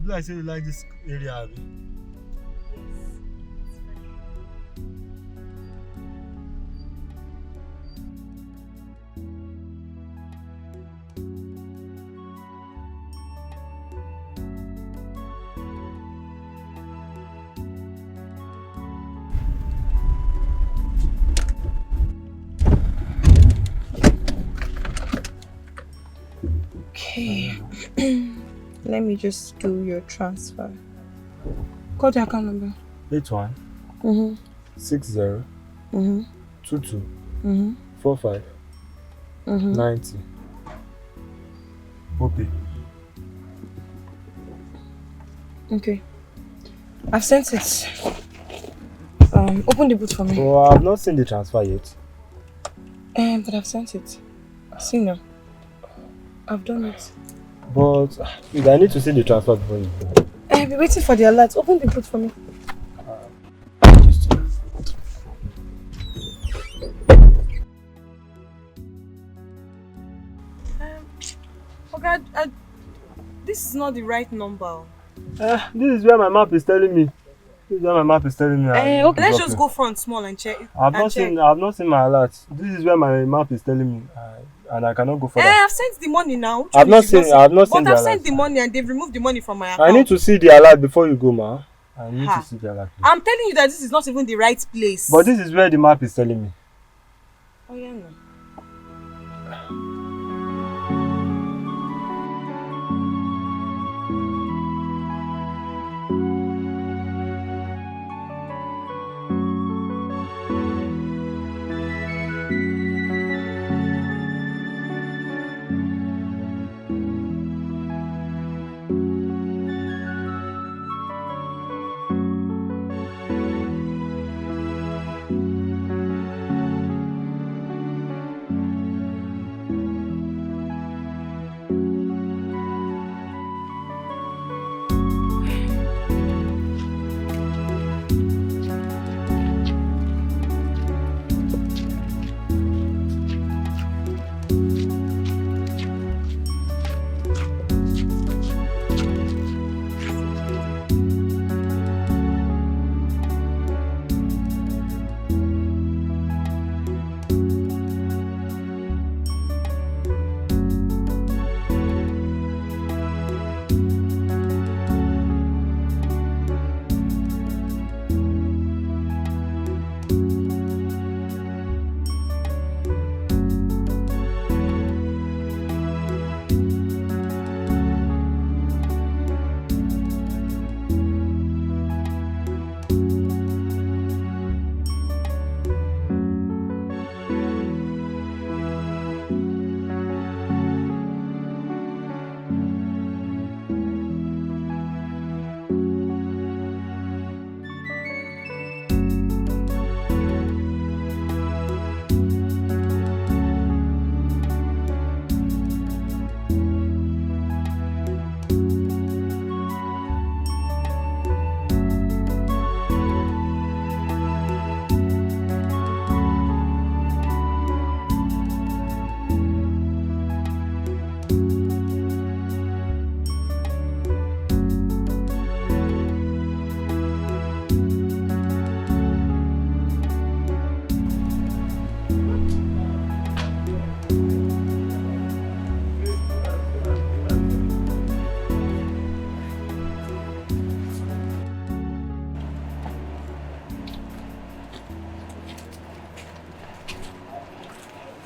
Do I say you like this area, Abby? Okay. Let me just do your transfer. Call the account number. 81 Mm-hmm. 60 Mm-hmm. 22 Mm-hmm. 45 Mm-hmm. 90. Okay. Okay. I've sent it. Open the boot for me. Oh, I've not seen the transfer yet. But I've sent it. See now. I've done it. But I need to see the transfer before you go. I'll be waiting for the alert. Open the boot for me. Okay, this is not the right number. This is where my map is telling me. This is where my map is telling me. Okay, let's just go front small and check. I've not seen my alert. This is where my map is telling me, and I cannot go further. I've sent the money now. I've not seen the alert. But I've sent the money and they've removed the money from my account. I need to see the alert before you go, ma. I need to see the alert. Please. I'm telling you that this is not even the right place. But this is where the map is telling me. Oh yeah, no.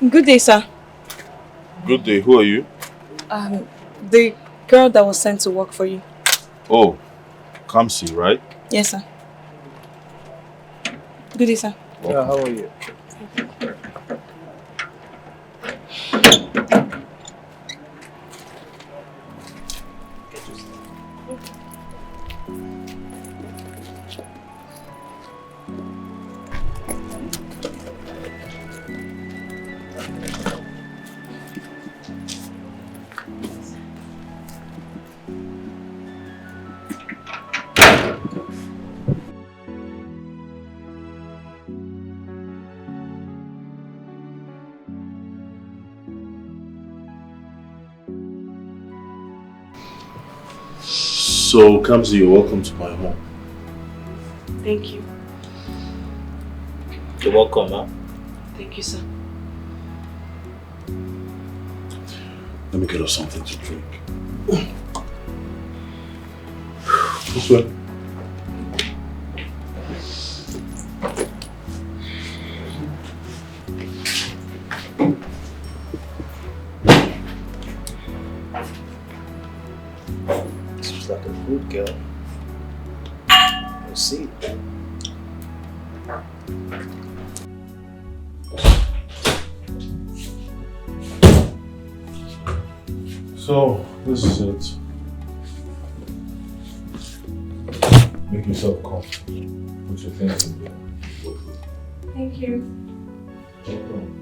Good day, sir. Good day. Who are you? The girl that was sent to work for you. Oh, Kamsi, right? Yes, sir. Good day, sir. Yeah, how are you? So, Kamsi, you're welcome to my home. Thank you. You're welcome, huh? Thank you, sir. Let me get us something to drink. This way. She's like a good girl. We'll see. So, this is it. Make yourself comfortable. Put your things in there. Thank you. Welcome.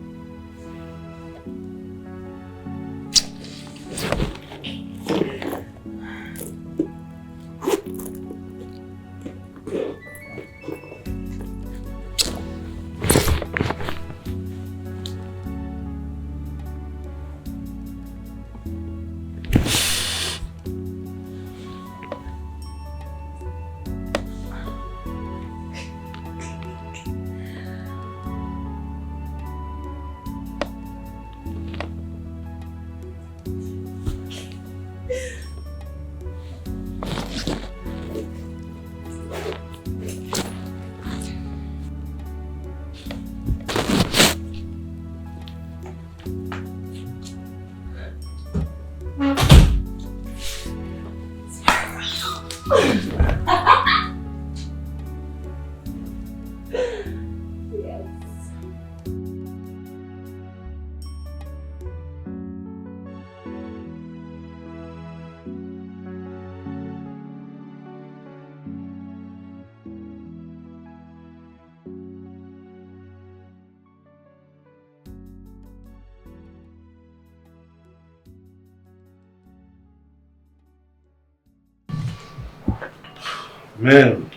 Man.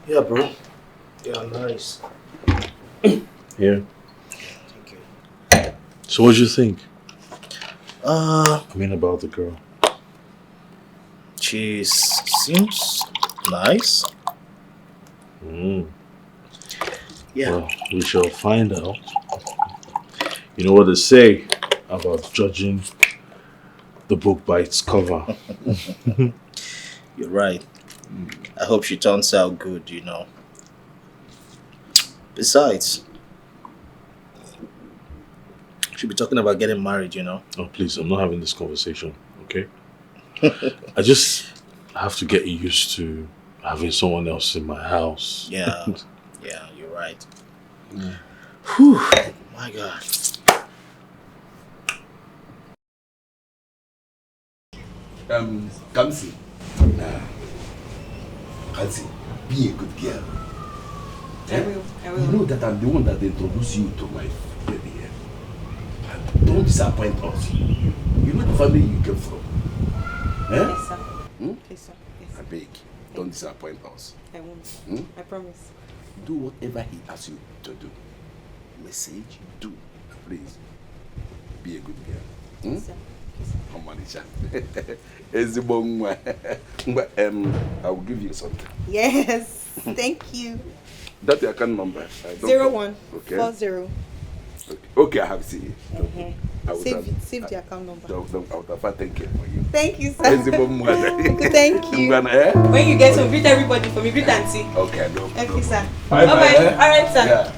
Yeah, bro. Yeah, nice. Yeah. Thank you. So what do you think? Uh, I mean about the girl. she seems nice. Mm. Yeah. Well, we shall find out. You know what they say about judging the book by its cover. You're right. I hope she turns out good, you know. Besides, she'll be talking about getting married, you know. Oh, please, I'm not having this conversation, okay? I just have to get used to having someone else in my house. Yeah, yeah, you're right. Yeah. Whew, my God. Kamsi. Kamsi, be a good girl. I will. You know that I'm the one that introduced you to my baby here. And don't disappoint us. You know the family you came from. Yes, sir. Hmm? Yes, sir. Yes. I beg, don't disappoint us. I won't. Hmm? I promise. Do whatever he asks you to do. Message, do. Please, be a good girl. Hmm? Yes, sir. Yes, sir. Omalisha. Ezigbo nwa. I will give you something. Yes. Thank you. That's your account number. 01 Okay. 40. Okay, I have seen it. I would Save the account number. I would have thank you for you. Thank you, sir. Ezigbo nwa. Thank you. When you get home, greet everybody for me. Greet auntie. Okay, no. Okay, sir. Bye bye. Bye. All right, sir. Yeah.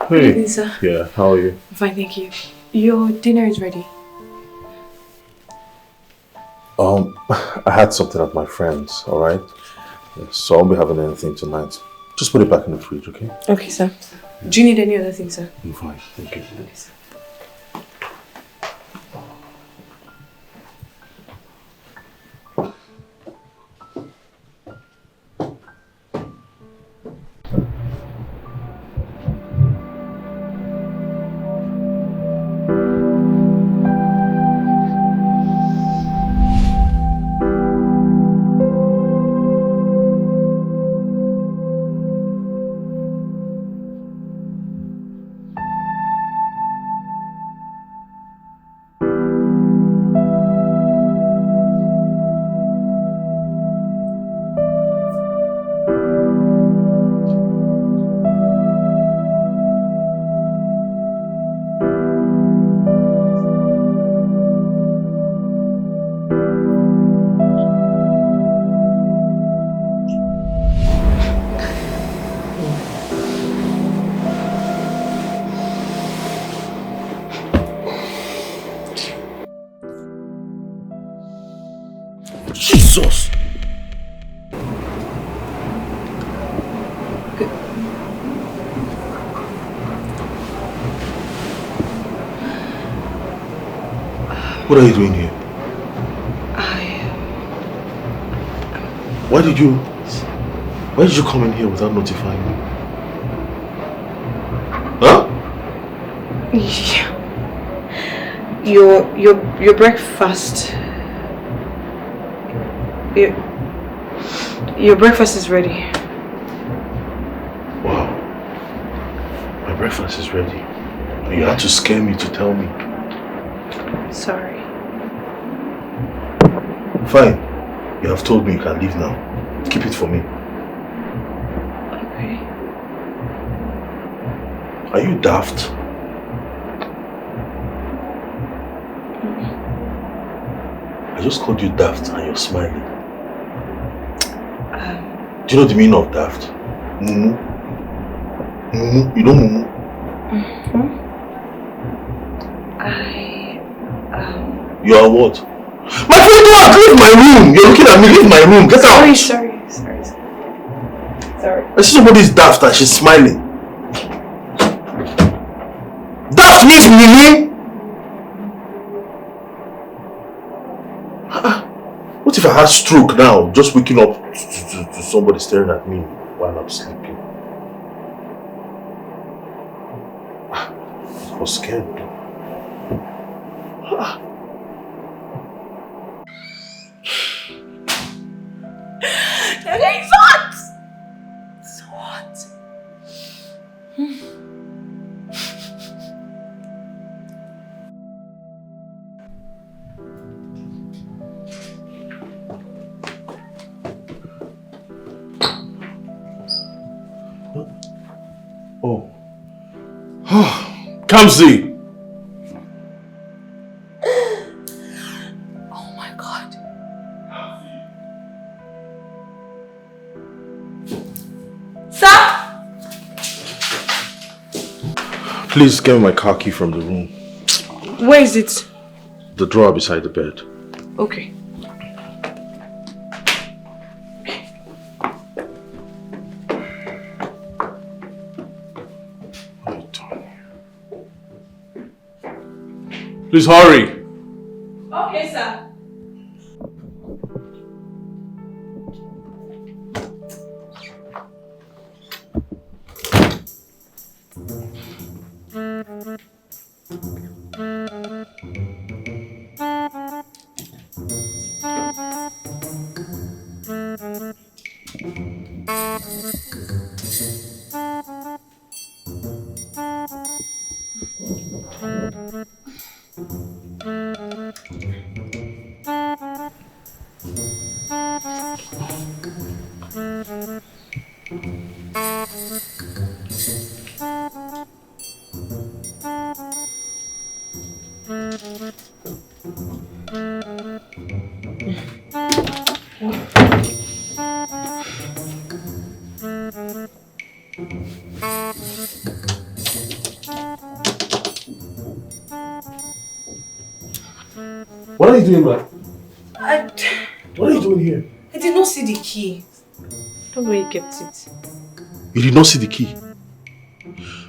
Good evening, sir. Yeah, how are you? Fine, thank you. Your dinner is ready. I had something at my friend's, alright? Yeah, so I won't be having anything tonight. Just put it back in the fridge, okay? Okay, sir. Do you need any other thing, sir? I'm fine, thank you. Okay, sir. Jesus! What are you doing here? Why did you come in here without notifying me? Huh? Your breakfast. Your breakfast is ready. Wow. My breakfast is ready. You had to scare me to tell me. Sorry. Fine. You have told me you can leave now. Keep it for me. Okay. Are you daft? I just called you daft and you're smiling. Do you know the meaning of daft? Mumu? Mumu? You know Mumu? You are what? My friend, leave my room! You're looking at me, leave my room! Get out! Sorry. I see somebody's daft and she's smiling. Daft means Mumu! What if I had stroke now, just waking up to somebody staring at me while I'm sleeping? I was scared. It's hot! It's hot. Oh. Kamsi! Oh my God. Sir? Please get me my car key from the room. Where is it? The drawer beside the bed. Okay. Please hurry. Okay, sir. What are you doing, man? I What are you doing here? did not see the key. Don't know where you kept it. You did not see the key?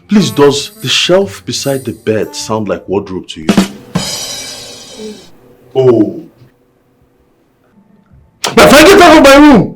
Please, does the shelf beside the bed sound like wardrobe to you? Oh. My friend, get out of my room!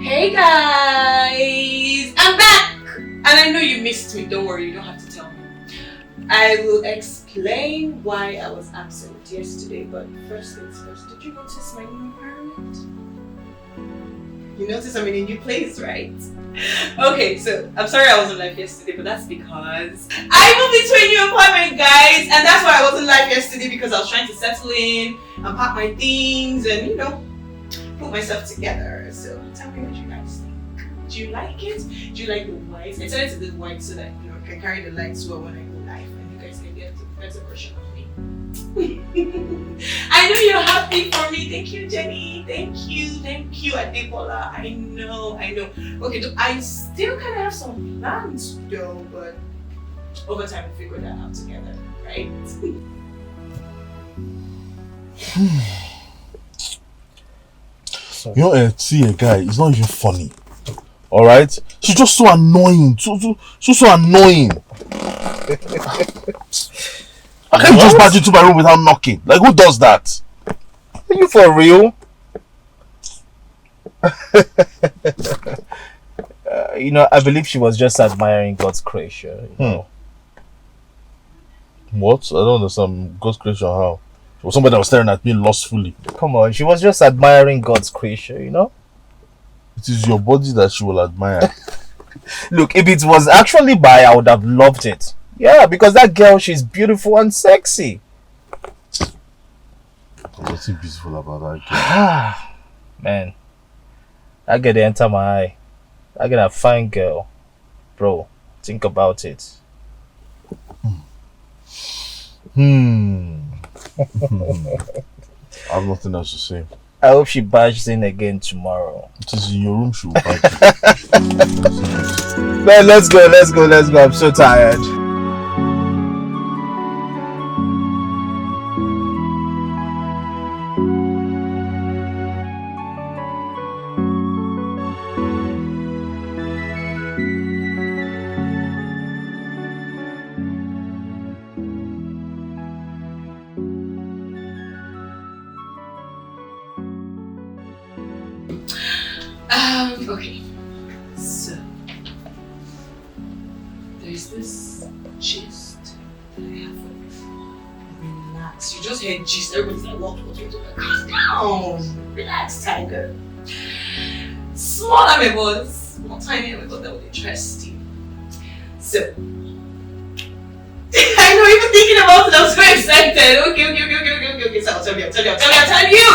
Hey guys! I'm back! And I know you missed me. Don't worry, you don't have to tell me. I will explain why I was absent yesterday, but first things first, did you notice my new environment? You noticed I'm in a new place, right? Okay, so I'm sorry I wasn't live yesterday, but that's because I moved into a new apartment, guys! And that's why I wasn't live yesterday, because I was trying to settle in and pack my things and, put myself together. So tell me what you guys think. What Do you like it? Do you like the white? I decided to do white so that I can carry the lights well when I go live and you guys can get a better version of me. I know you're happy for me. Thank you, Jenny. Thank you, Adebola. I know. Okay, I still kind of have some plans though, but over time we'll figure that out together, right? See a guy, it's not even funny. Alright? She's just so annoying. So annoying. I can't just barge into my room without knocking. Like, who does that? Are you for real? I believe she was just admiring God's creation. What? I don't understand. God's creation, how? It was somebody that was staring at me lustfully. Come on, she was just admiring God's creation, It is your body that she will admire. Look, if it was actually by, I would have loved it. Yeah, because that girl, she's beautiful and sexy. What's beautiful about that girl? Man, I get to enter my eye. I get a fine girl. Bro, think about it. I have nothing else to say. I hope she barges in again tomorrow. It is in your room she will barge in. Man, let's go. I'm so tired. Okay. So there's this gist that I have for you. Relax. You just heard gist. Everybody's like, what? Calm down. Relax, tiger. Small amebos, more tiny amebos that would interest you. So I know, even thinking about it, I'm so excited. Okay. So I'll tell you.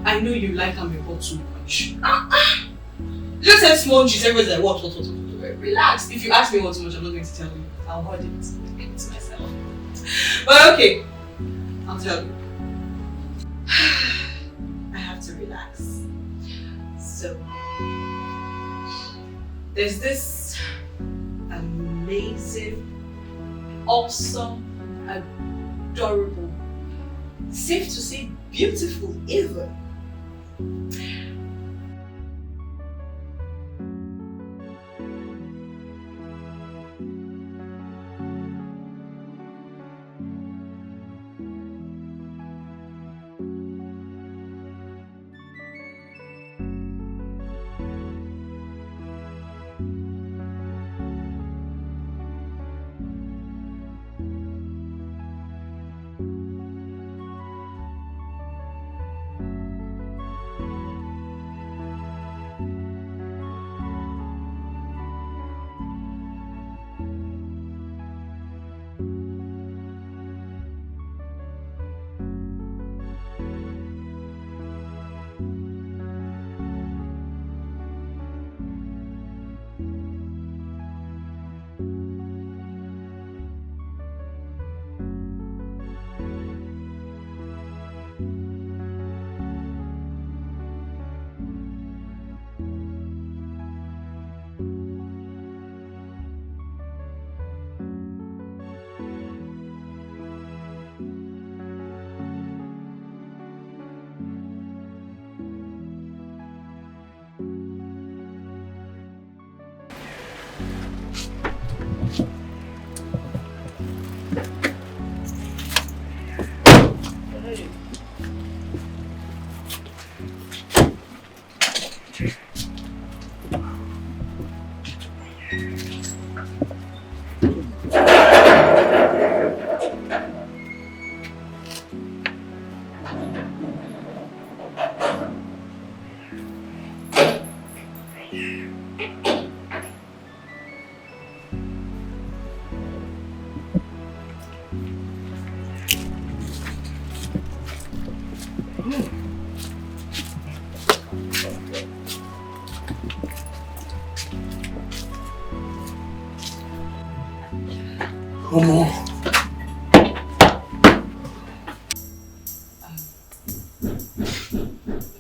I know you like amebo too much. Just said small juice, everybody's like, what? Relax. If you ask me what too much, I'm not going to tell you. I'll hold it to myself. But okay, I'll tell you. I have to relax. So, there's this amazing, awesome, adorable, safe to say beautiful even,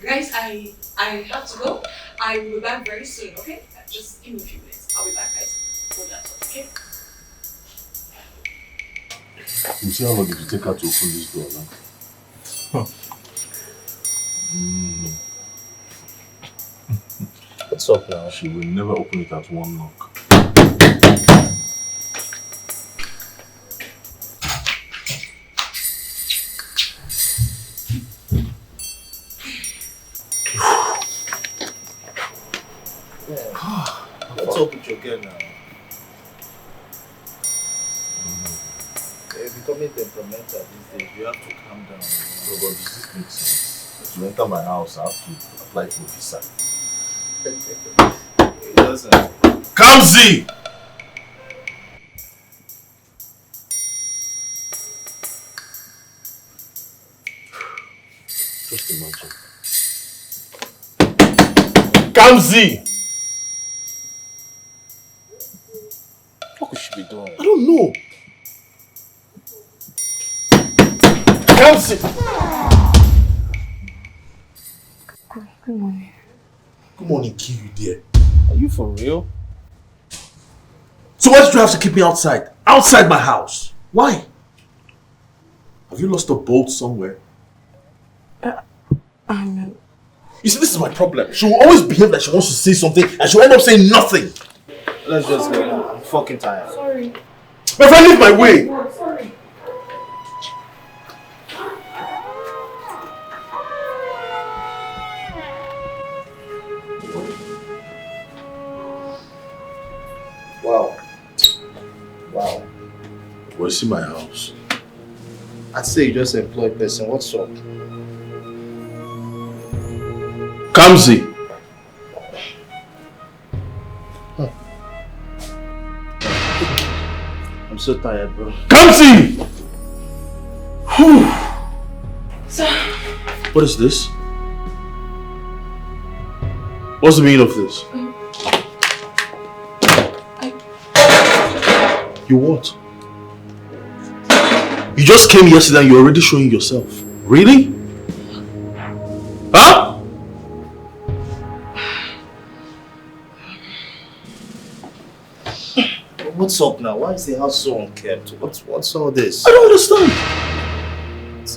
Guys, I have to go. I will be back very soon, okay? Just give me a few minutes. I'll be back, guys. Hold that thought, okay? You see how long did you take her to open this door now? What's up now? She will never open it at one knock. What's up with your girl now? You're becoming temperamental these days. You have to calm down. No, but does this make sense? To enter my house, I have to apply for a visa. It doesn't. Kamsi! Just imagine. Kamsi! What could she be doing? I don't know. Kamsi! Good morning. Good morning, kill you there. Are you for real? So why did you have to keep me outside? Outside my house? Why? Have you lost a bolt somewhere? You see, this is my problem. She will always behave like she wants to say something and she'll end up saying nothing. Let's just go. I'm fucking tired. Sorry. My friend, leave my way. No, sorry. Wow. Wow. Well, see my house. I'd say you just employed person. What's up? Kamsi! I'm so tired, bro. Kamsi! Whew. Sir. What is this? What's the meaning of this? You what? You just came yesterday and you're already showing yourself. Really? Huh? What's up now? Why is the house so unkept? What's all this? I don't understand.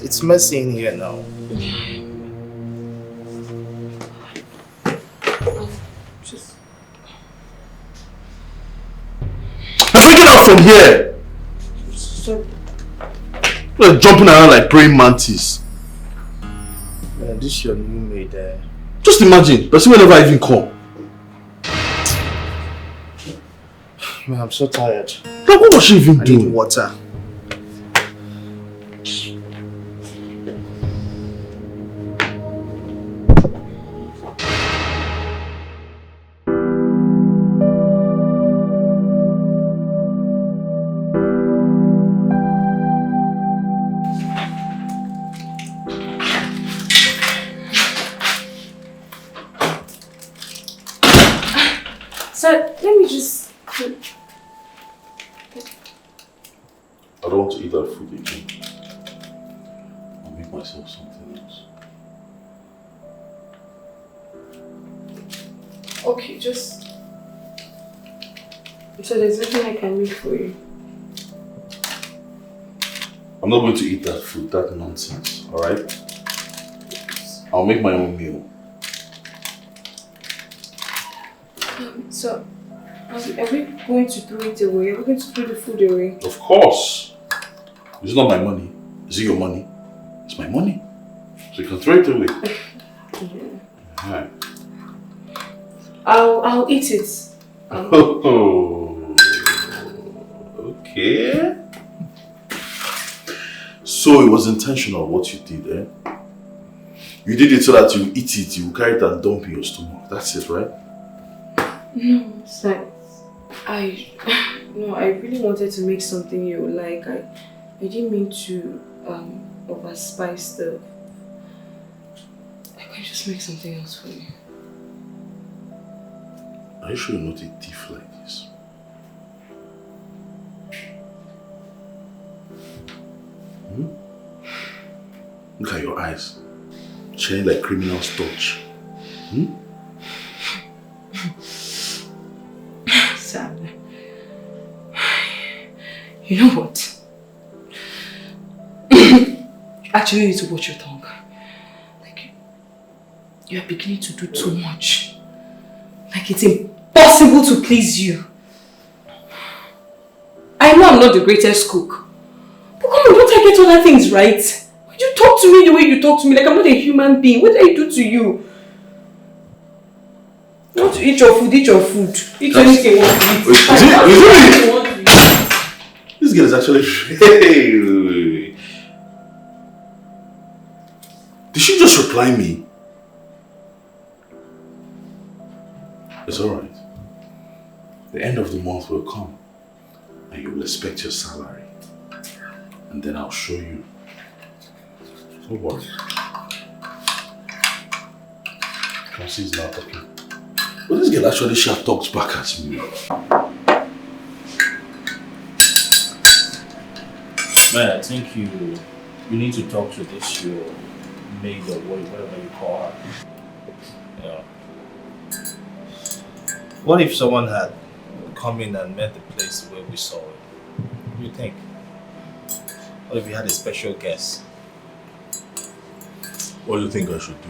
It's messy in here now. I'm freaking out from here. Sorry. You're jumping around like praying mantis. Man, this is your new maid there. Just imagine, does he never even come? Man, I'm so tired. Like, what was she even I doing? need water. Sir, let me just... I don't want to eat that food again. I'll make myself something else. Okay, just... So there's nothing I can make for you. I'm not going to eat that food, that nonsense, alright? I'll make my own meal. So, are we going to throw it away? Are we going to throw the food away? Of course! It's not my money. Is it your money? It's my money. So you can throw it away. Alright. I'll eat it. Oh, okay. So it was intentional what you did, eh? You did it so that you eat it, you carry it and dump in your stomach. That's it, right? No, sir. I really wanted to make something you like. I didn't mean to overspice the... I can just make something else for you. Are you sure you're not a thief like this? Look at your eyes. Sharing like criminals touch. Sam, you know what? You actually need to watch your tongue. Like, you are beginning to do too much. Like, it's impossible to please you. I know I'm not the greatest cook. But come on, don't I get other things right? You talk to me the way you talk to me, like I'm not a human being. What did I do to you? Not to eat your food, eat your food. Eat anything you want to eat. This girl is actually... Hey. Did she just reply me? It's alright. The end of the month will come and you will expect your salary. And then I'll show you. Don't worry. Come see, he's not talking. But this girl actually sharp talks back at me. Man, I think you need to talk to this your maid or whatever you call her. Yeah. What if someone had come in and met the place where we saw it? What do you think? What if you had a special guest? What do you think I should do?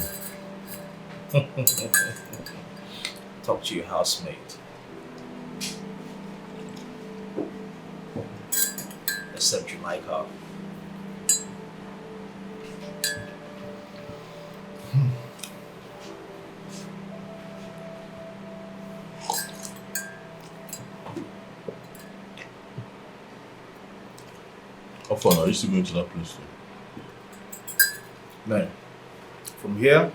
Talk to your housemate. Except you like her. How far now? Are you still going to that place though? Man, from here,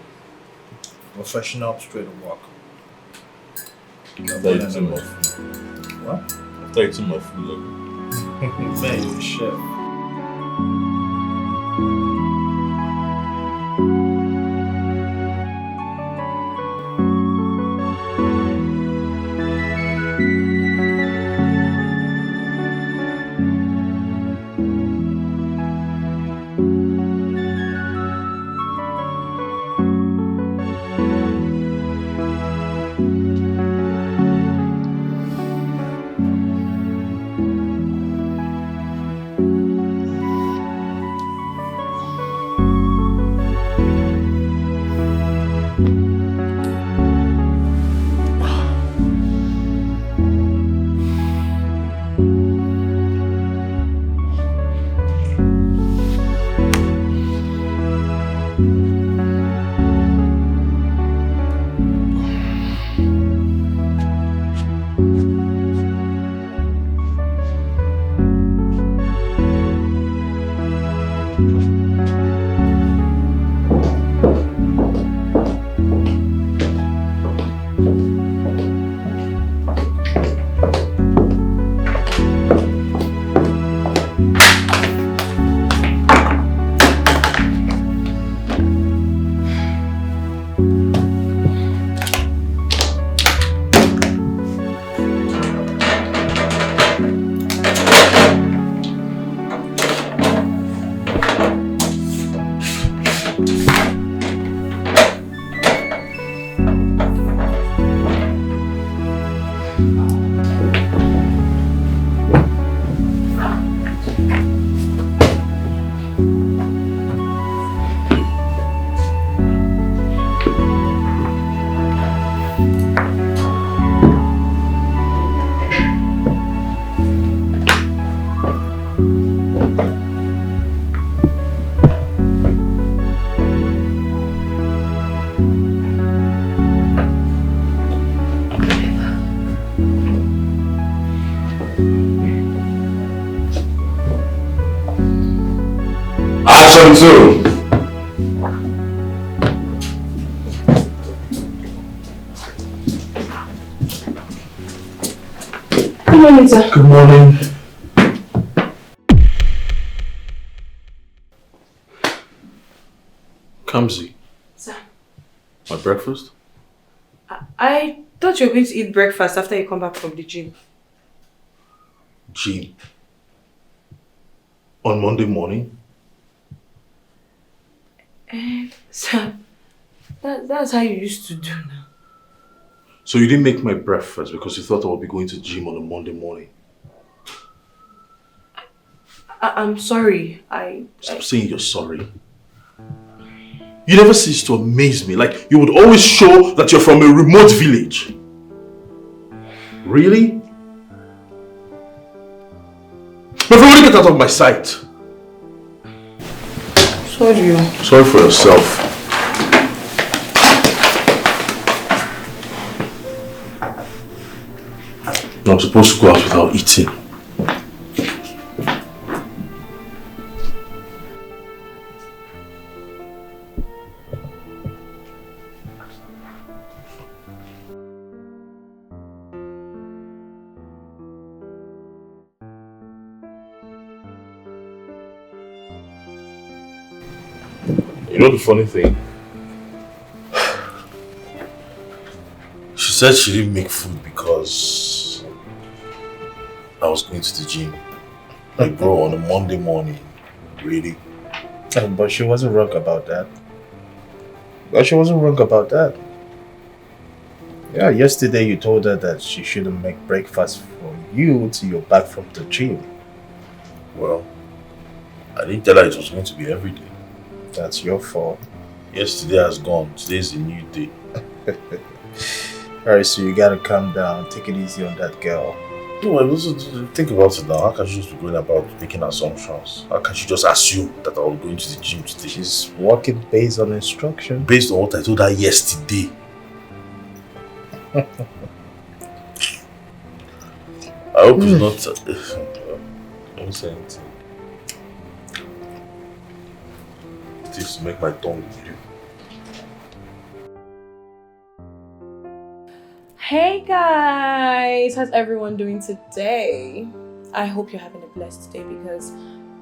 professional straight to work. After eating my food. What? After eating my food, like... Man, you're a chef. Action 2. Good morning, sir. Good morning. Kamsi, Sir. my breakfast? I thought you were going to eat breakfast after you come back from the gym. Gym. On Monday morning? Sir, that's how you used to do now. So you didn't make my breakfast because you thought I would be going to gym on a Monday morning? I'm sorry. Stop saying you're sorry. You never cease to amaze me. Like, you would always show that you're from a remote village. Really? My friend, get out of my sight. Sorry. Sorry for yourself. I'm supposed to go out without eating. You know the funny thing? She said she didn't make food because I was going to the gym. Like, bro, on a Monday morning. Really? But she wasn't wrong about that. Yeah, yesterday you told her that she shouldn't make breakfast for you till you're back from the gym. Well, I didn't tell her it was going to be every day. That's your fault. Yesterday has gone. Today's a new day. Alright, so you gotta calm down. Take it easy on that girl. No, I also think about it now. How can she just be going about making assumptions? How can she just assume that I was going to the gym today? She's working based on instruction. Based on what I told her yesterday. I hope it's not... don't say anything. It used to make my tongue bleed. Hey guys, how's everyone doing today? I hope you're having a blessed day because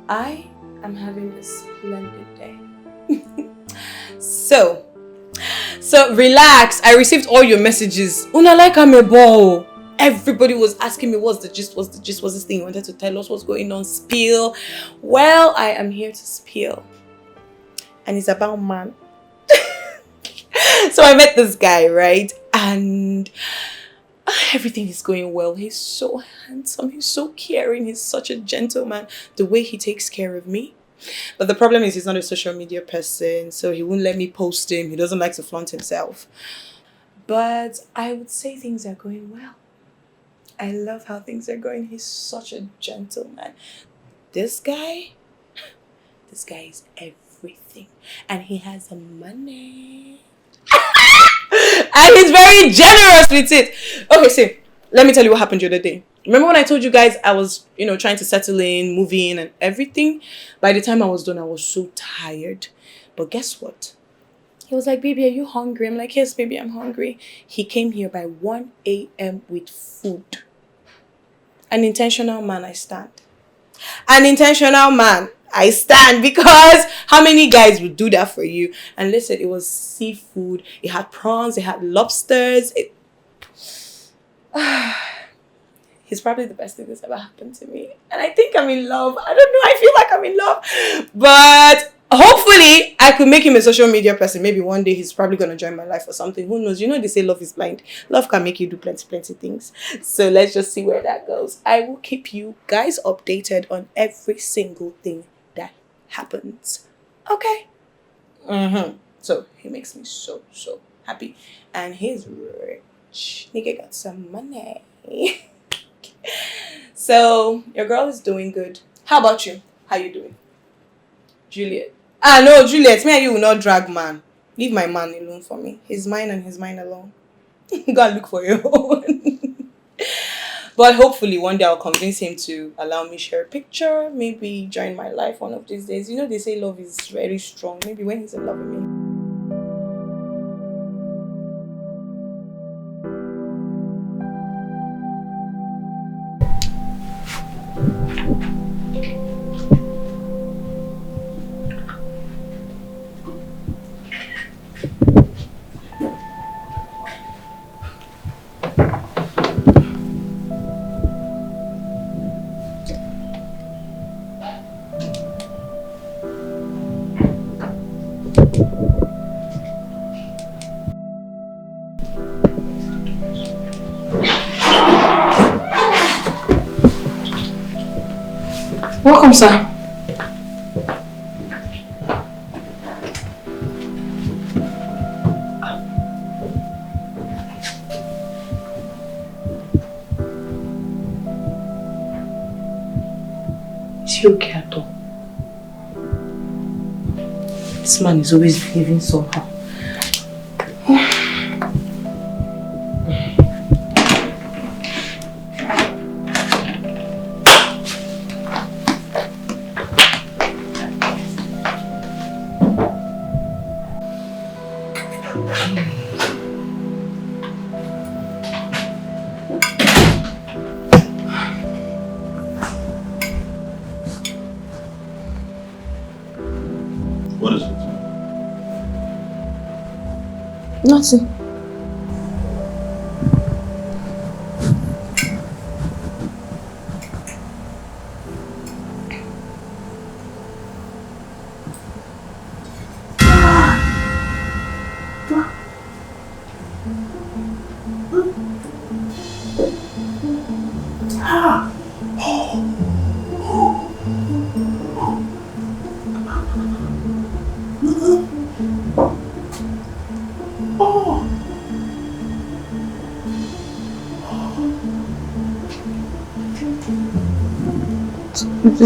I am having a splendid day. So relax. I received all your messages. Una like I'm a ball. Everybody was asking me what's the gist, what's this thing you wanted to tell us, what's going on, spill. Well, I am here to spill. And it's about man. So I met this guy, right? And everything is going well. He's so handsome. He's so caring. He's such a gentleman. The way he takes care of me. But the problem is he's not a social media person. So he won't let me post him. He doesn't like to flaunt himself. But I would say things are going well. I love how things are going. He's such a gentleman. This guy is everything. And he has the money. And he's very generous with it. Okay, see, let me tell you what happened the other day. Remember when I told you guys I was, trying to settle in, move in and everything? By the time I was done, I was so tired. But guess what? He was like, baby, are you hungry? I'm like, yes, baby, I'm hungry. He came here by 1 a.m. with food. An intentional man, I stand. An intentional man, I stand, because how many guys would do that for you? And listen, it was seafood. It had prawns. It had lobsters. He's probably the best thing that's ever happened to me. And I think I'm in love. I don't know. I feel like I'm in love. But hopefully, I could make him a social media person. Maybe one day he's probably going to join my life or something. Who knows? They say love is blind. Love can make you do plenty things. So let's just see where that goes. I will keep you guys updated on every single thing that happens. Okay? So he makes me so happy. And he's rich. Nigga got some money. So your girl is doing good. How about you? How you doing? Juliet. No, Juliet, me and you will not drag man. Leave my man alone for me. He's mine and he's mine alone. Go and look for your own. But hopefully one day I'll convince him to allow me share a picture. Maybe join my life one of these days. They say love is very strong. Maybe when he's in love with me. Welcome, sir. Is he okay at all? This man is always behaving somehow. What is it? Nothing.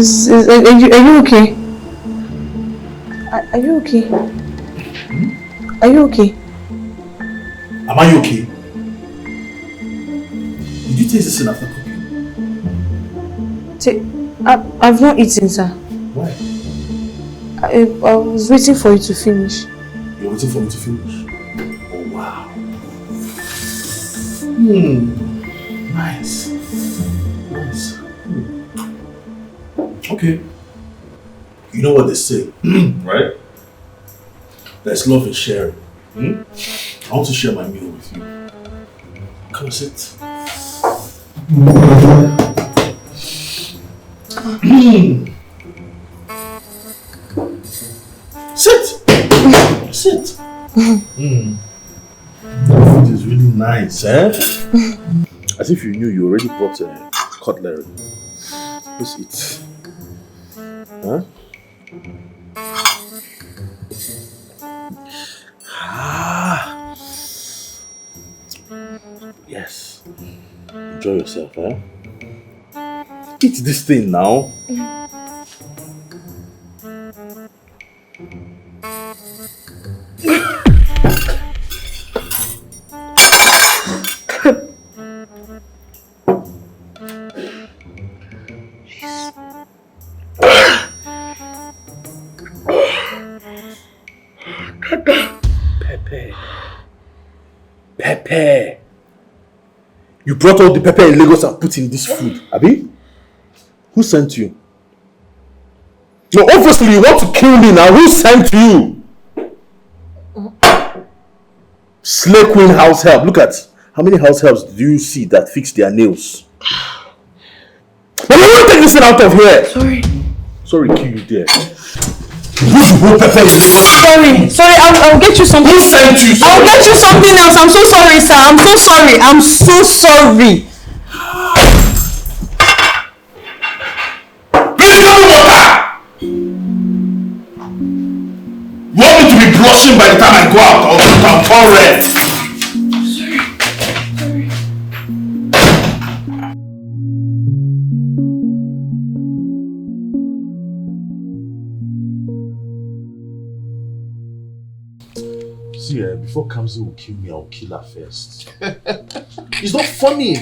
Are you okay? Are you okay? Are you okay? Am I okay? Did you taste this after cooking? I've not eaten, sir. Why? I was waiting for you to finish. You're waiting for me to finish? Oh wow. Nice. Nice. Okay. You know what they say, right? There's love in sharing. I want to share my meal with you. Come and sit. Sit! Sit! That food is really nice, eh? As if you knew you already brought a cutlery. Let's eat. Huh? Ah. Yes. Enjoy yourself, eh? Eat this thing now. Pepper. You brought all the pepper in Lagos and put in this food, Abi? Who sent you? No, obviously you want to kill me now. Who sent you? Slay Queen house help. Look at how many house helps do you see that fix their nails? But I want to take this thing out of here. Sorry, kill you there. Sorry, I'll get you something. Who sent you? I'll get you something else. I'm so sorry, sir. I'm so sorry. Please tell me water! You want me to be blushing by the time I go out or I'm all red? See, before Kamsi will kill me, I'll kill her first. It's not funny.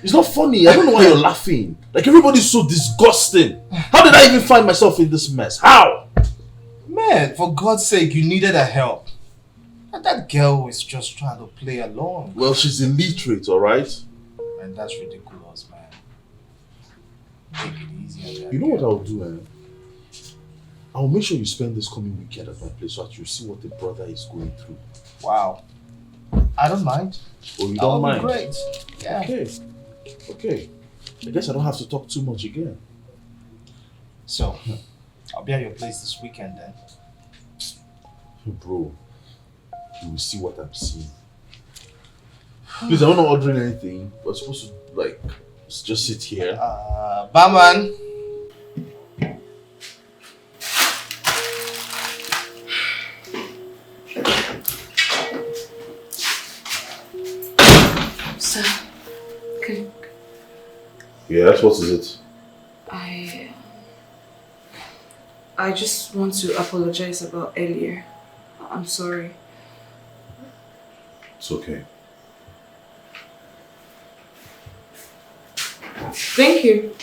It's not funny. I don't know why you're laughing. Like, everybody's so disgusting. How did I even find myself in this mess? How? Man, for God's sake, you needed a help. And that girl was just trying to play along. Well, she's illiterate, alright? And that's ridiculous, man. Take it easy on that You know what girl. I'll do, I'll make sure you spend this coming weekend at my place so that you see what the brother is going through. Wow. I don't mind. Oh, you That don't would mind? be great. Yeah. Okay. I guess I don't have to talk too much again. So, I'll be at your place this weekend then. Bro, you will see what I'm seeing. Please, I'm not ordering anything. We're supposed to, just sit here. Barman. Sir, can Yes, what is it? I just want to apologize about earlier. I'm sorry. It's okay. Thank you.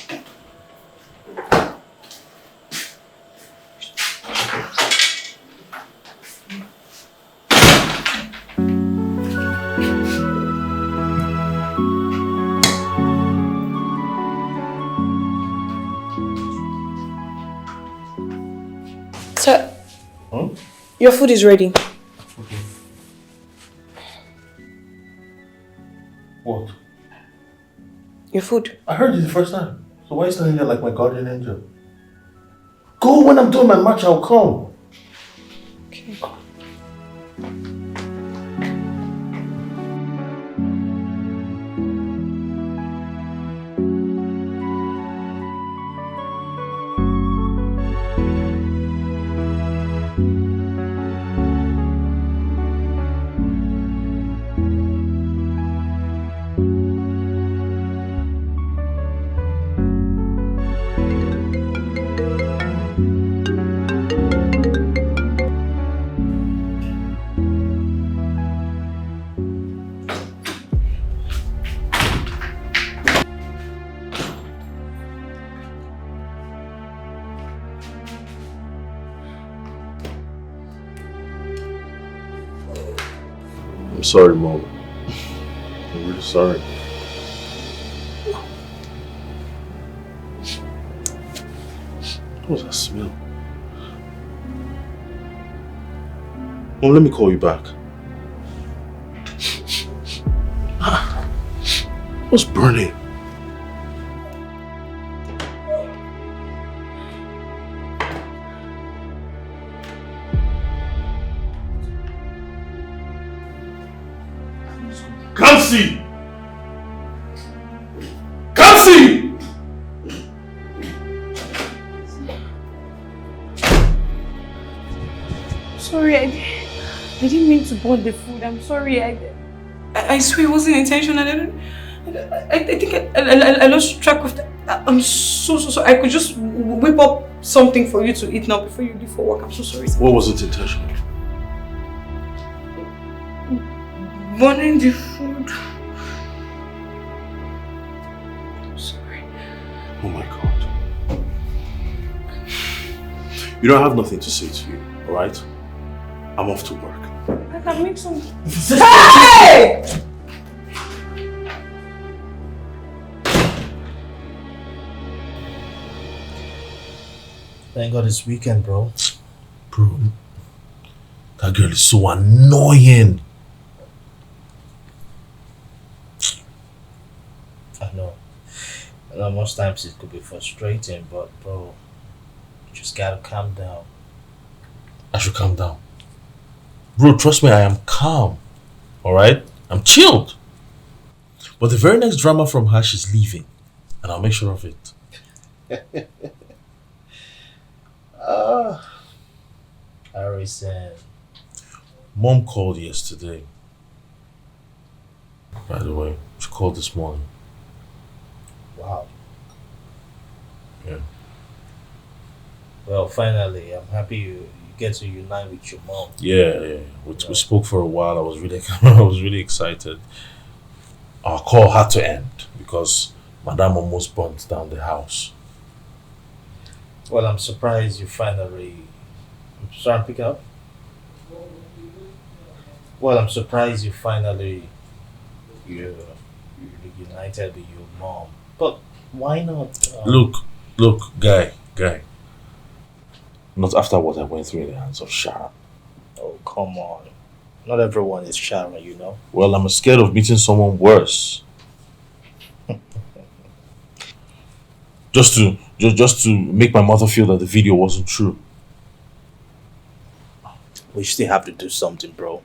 Sir, Huh? your food is ready. What? Your food. I heard you the first time. So why are you standing there like my guardian angel? Go when I'm doing my match, I'll come. Okay. I'm sorry, Mom. I'm really sorry. What was that smell? Mom, let me call you back. What's burning? Can't see! Can't see! Sorry, I didn't mean to burn the food. I'm sorry. I swear it wasn't intentional. I think I lost track of that. I'm so sorry. I could just whip up something for you to eat now before you leave for work. I'm so sorry. What was it intentional? Burning the food. I'm sorry. Oh my God. You don't have nothing to say to you, alright? I'm off to work. I can make some. Hey! Thank God it's weekend, bro. Bro, that girl is so annoying. I know. Most times it could be frustrating, but bro, you just gotta calm down. I should calm down. Bro, trust me, I am calm. Alright? I'm chilled. But the very next drama from her, she's leaving. And I'll make sure of it. Harrison. Mom called yesterday. By the way, she called this morning. Wow. Yeah. Well, finally, I'm happy you get to unite with your mom. Yeah. We spoke for a while. I was really excited. Our call had to end because Madame almost burnt down the house. Well, I'm surprised you finally. I'm trying to pick up. Well, I'm surprised you finally you united with your mom. But why not? Look, guy. Not after what I went through in the hands of Sharon. Oh, come on. Not everyone is Sharon, you know. Well, I'm scared of meeting someone worse. just to make my mother feel that the video wasn't true. We still have to do something, bro.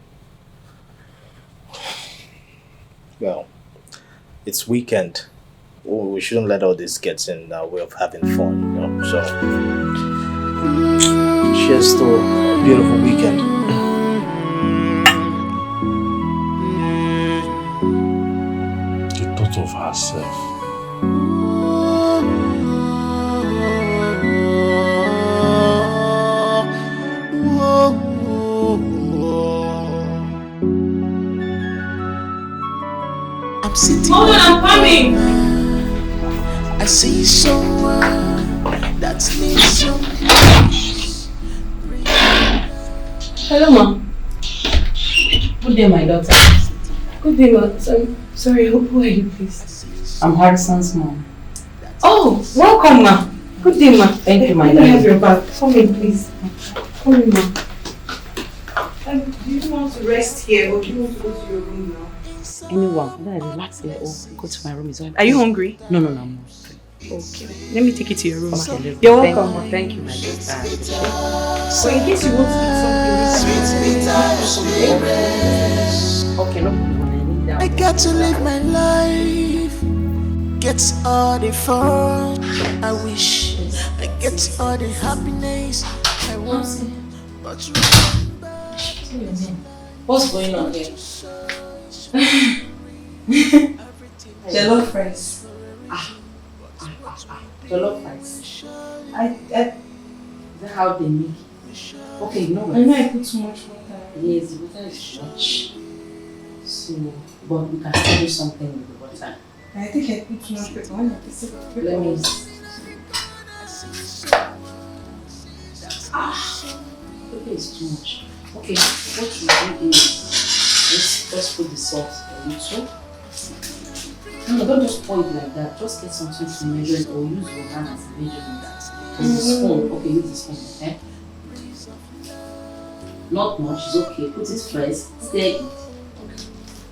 Well, it's weekend. Oh, we shouldn't let all this get in our way of having fun, you know. So, cheers to a beautiful weekend. sitting. Hold on, I'm coming. I see someone that needs some peace. Hello, ma. Good day, my daughter. Good day, ma. Sorry, who are you, please? I'm Harrison's mom. Oh, welcome, ma. Good day, ma. Thank you, my Let me have darling. your bag. Come in, please. Come in, ma. Do you want to rest here or do you want to go to your room now? Anyone, then I relax here or go to my room. Is all right. Are you hungry? No, I'm not. Okay. Let me take you to your room, ma. Okay, You're welcome. Thank you, my daughter. So in case you want to eat something, Okay, no problem. I need that. I got to live my life. Get all the fun I wish. I get all the happiness I want. But What's going on here? jollof rice. Jollof rice. Is that how they make it? Okay, you know what? I know I put too much water. Yes, the water is much. So, but we can still do something with the water. I think I put too much pepper. When I put it, Let me. Pepper is too much. Okay, what you do is just put the salt a little. No, don't just pour it like that. Just get something to measure it or use your hand as a measuring that. Use the spoon. Okay, use the spoon. Okay. Not much. It's okay. Put it first. Stir it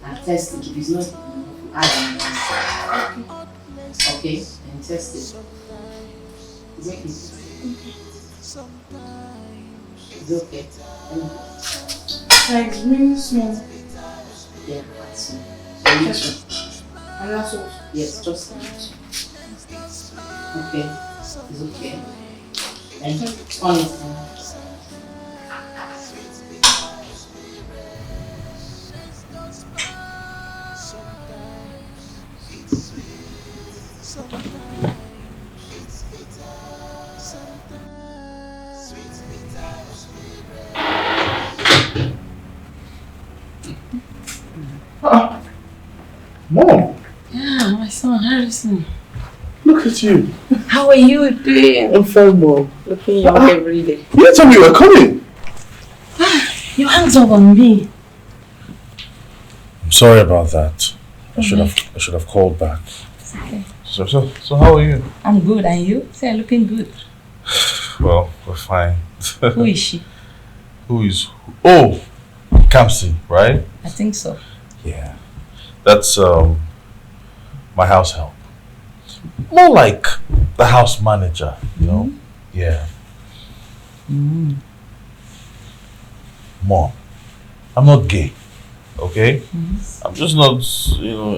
and test it. If it's not enough, add another. Okay, and test it. It's okay. It's okay. like really small. Yeah, that's small. A little. And that's all. Yes, just a little. Okay, it's okay. And on it. Mom, Yeah, my son Harrison. look at you. How are you doing? I'm fine, Mom. Looking young every day. You didn't tell me you were coming. You hangs up on me. I'm sorry about that. I should have called back. It's okay. So how are you? I'm good, and you? Say I'm looking good. Well, we're fine. Who is she? Who is who? Oh, Kamsi, right? I think so. Yeah. That's my house help. More like the house manager, you know? Yeah. Mom, I'm not gay. Okay? I'm just not,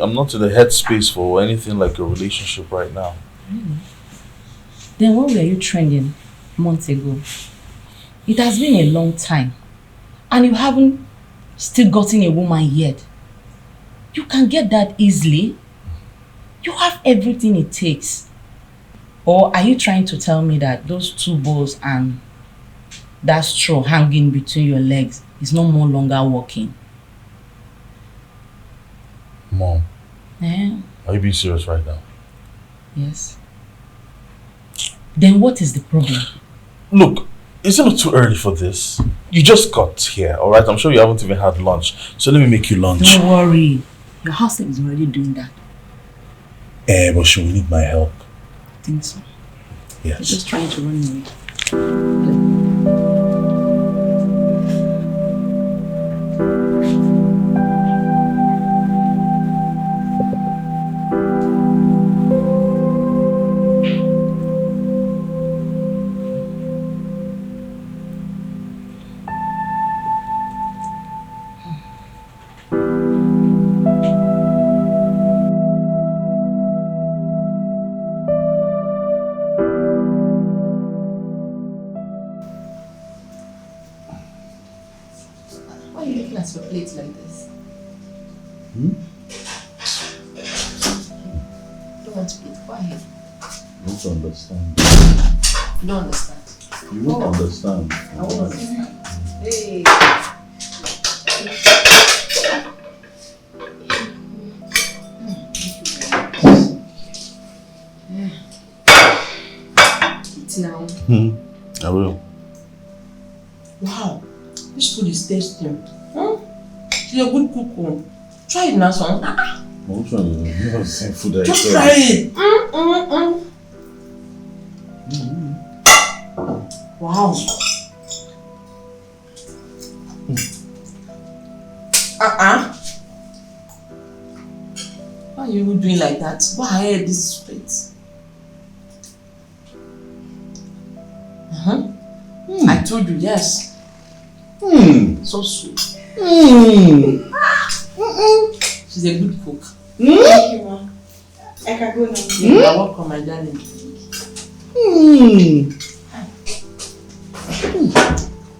I'm not in the headspace for anything like a relationship right now. Really? Then when were you trending months ago? It has been a long time. And you haven't still gotten a woman yet. You can get that easily. You have everything it takes. Or are you trying to tell me that those two balls and that straw hanging between your legs is no more longer working? Mom, Eh? are you being serious right now? Yes. Then what is the problem? Look, is it not too early for this? You just got here, alright? I'm sure you haven't even had lunch. So let me make you lunch. Don't worry. Your house is already doing that. But she will need my help. I think so. Yes. You're just trying to run away. Why are you looking at your plate like this? Don't want to be quiet. You don't understand. You don't understand. You won't understand. I won't understand. Hey. I will. Wow, this food is tasty. She's a good cook. Try it now, son. Which one is it? You have the same food that Just you try it. Wow. Why are you doing like that? Go ahead, this is sweet. I told you, yes. So sweet. She's a good cook. Thank you, ma. I can go now. You're welcome, my darling.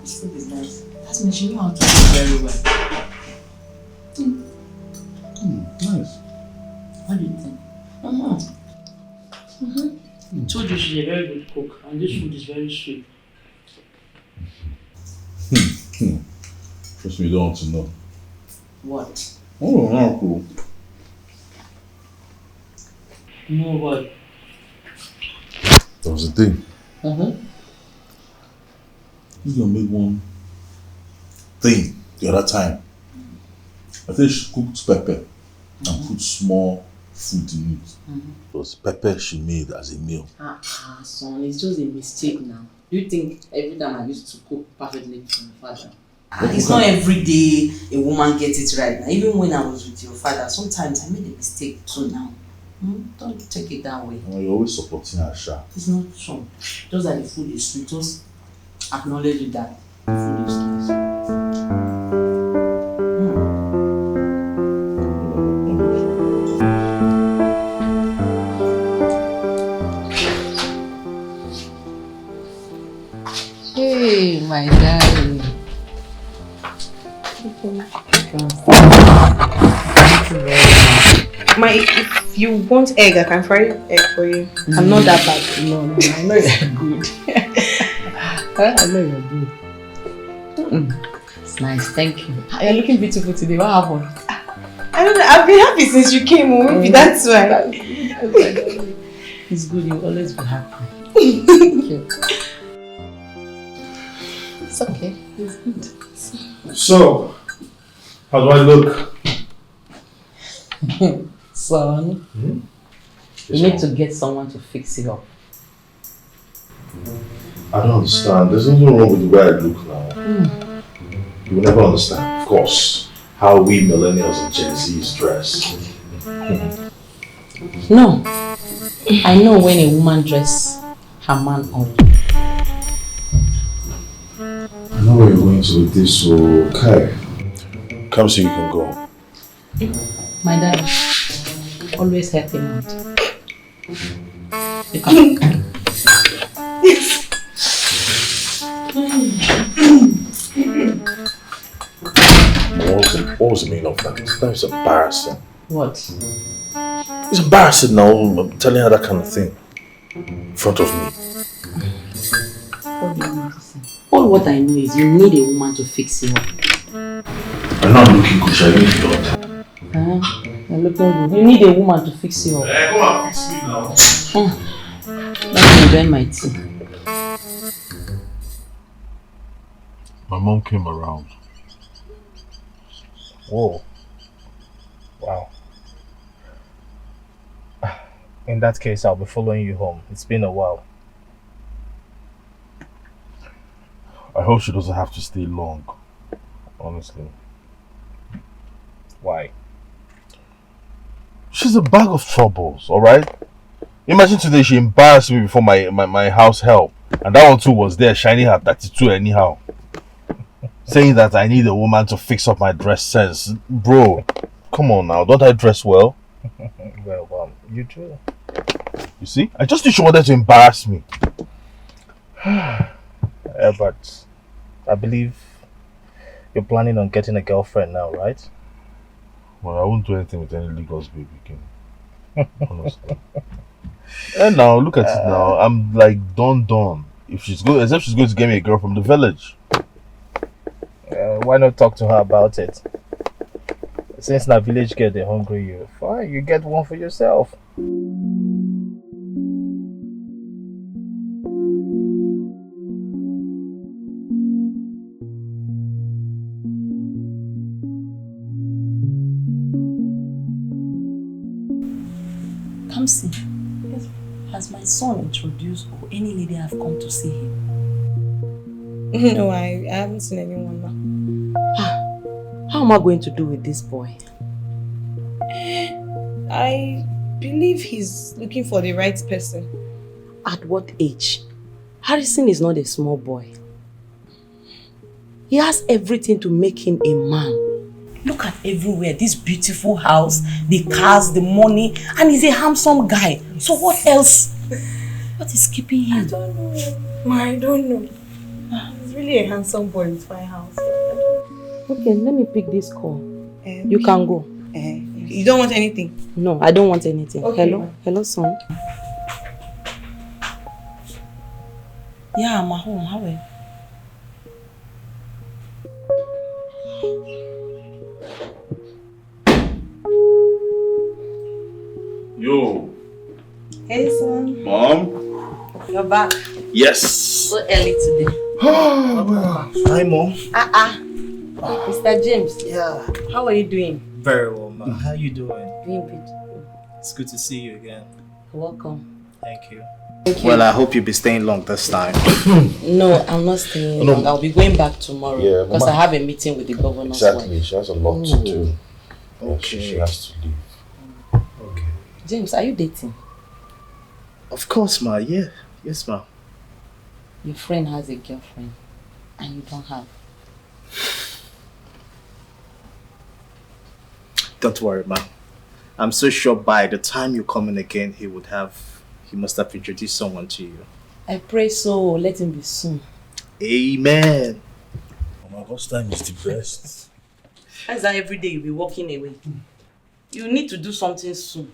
This food is nice. That's me, she knows how to cook very well. Nice. What do you think? I told you she's a very good cook, and this food is very sweet. Trust me, you don't want to know. What? Oh, no, cool. No, what? That was the thing. You gonna make one thing the other time. I think she cooked pepper and put small food in it. It was pepper she made as a meal. Son, it's just a mistake now. Do you think every time I used to cook perfectly for my father? It's not every day a woman gets it right. Now, even when I was with your father, sometimes I made a mistake too now. Don't take it that way. You're always supporting her, Sha. It's not true. Just that the food is sweet. Just acknowledge it that the food is nice. Hey, my darling. Ma, if you want egg, I can fry egg for you. I'm not that bad. No, I know you're good. I know you're good. It's nice, thank you. You're looking beautiful today. What happened? I don't know. I've been happy since you came home. Maybe that's why. It's good. You'll always be happy. Thank you. It's okay. It's good. So, how do I look? Son, you need to get someone to fix it up. I don't understand. There's nothing wrong with the way I look now. You will never understand, of course, how we millennials and Gen Zs dress. No, I know when a woman dresses her man up. I know where you're going to with this, so okay. Come so you can go. My dad always help him out. What was the meaning of that? That was embarrassing. What? It's embarrassing now, I'm telling her that kind of thing in front of me. What do you want to say? All what I know is you need a woman to fix you up. I'm not looking good, I need God. You're looking good. You need a woman to fix you up. Come on, fix me now. Let me enjoy my tea. My mom came around. Whoa. Wow. In that case, I'll be following you home. It's been a while. I hope she doesn't have to stay long. Honestly. Why? She's a bag of troubles, alright? Imagine today she embarrassed me before my house help. And that one too was there shining her 32 anyhow. Saying that I need a woman to fix up my dress sense. Bro, come on now, don't I dress well? Well, you do. You see? I just knew she wanted to embarrass me. But I believe you're planning on getting a girlfriend now, right? Well, I won't do anything with any Lagos baby again. Honestly. And now, look at it now. I'm like done. Except she's going to get me a girl from the village. Why not talk to her about it? Since that village girl, they hungry you. Fine, you get one for yourself. Kamsi, has my son introduced or any lady have come to see him? No, I haven't seen anyone now. How am I going to do with this boy? I believe he's looking for the right person. At what age? Harrison is not a small boy. He has everything to make him a man. Look at everywhere, this beautiful house, the cars, the money, and he's a handsome guy. So what else? What is keeping him? I don't know. Ma, I don't know. He's really a handsome boy with my house. Okay, let me pick this call. You can go. You don't want anything? No, I don't want anything. Okay. Hello? Hello, son. Yeah, I'm at home. How are you? Yo. Hey, son. Mom? You're back. Yes. So early today. Hi, Mom. Mr. James. Yeah. How are you doing? Very well, ma. How you doing? Doing beautiful. It's good to see you again. Welcome. Thank you. Thank you. Well, I hope you'll be staying long this time. No, I'm not staying long. I'll be going back tomorrow. Yeah, because I have a meeting with the governor's Exactly. wife. She has a lot to do. Okay. She has to leave. Okay. James, are you dating? Of course, ma. Yeah. Yes, ma. Your friend has a girlfriend and you don't have. Don't worry, ma. I'm so sure by the time you come in again, he must have introduced someone to you. I pray so. Let him be soon. Amen. Oh my God's time is the best. That's how every day you'll be walking away. You need to do something soon.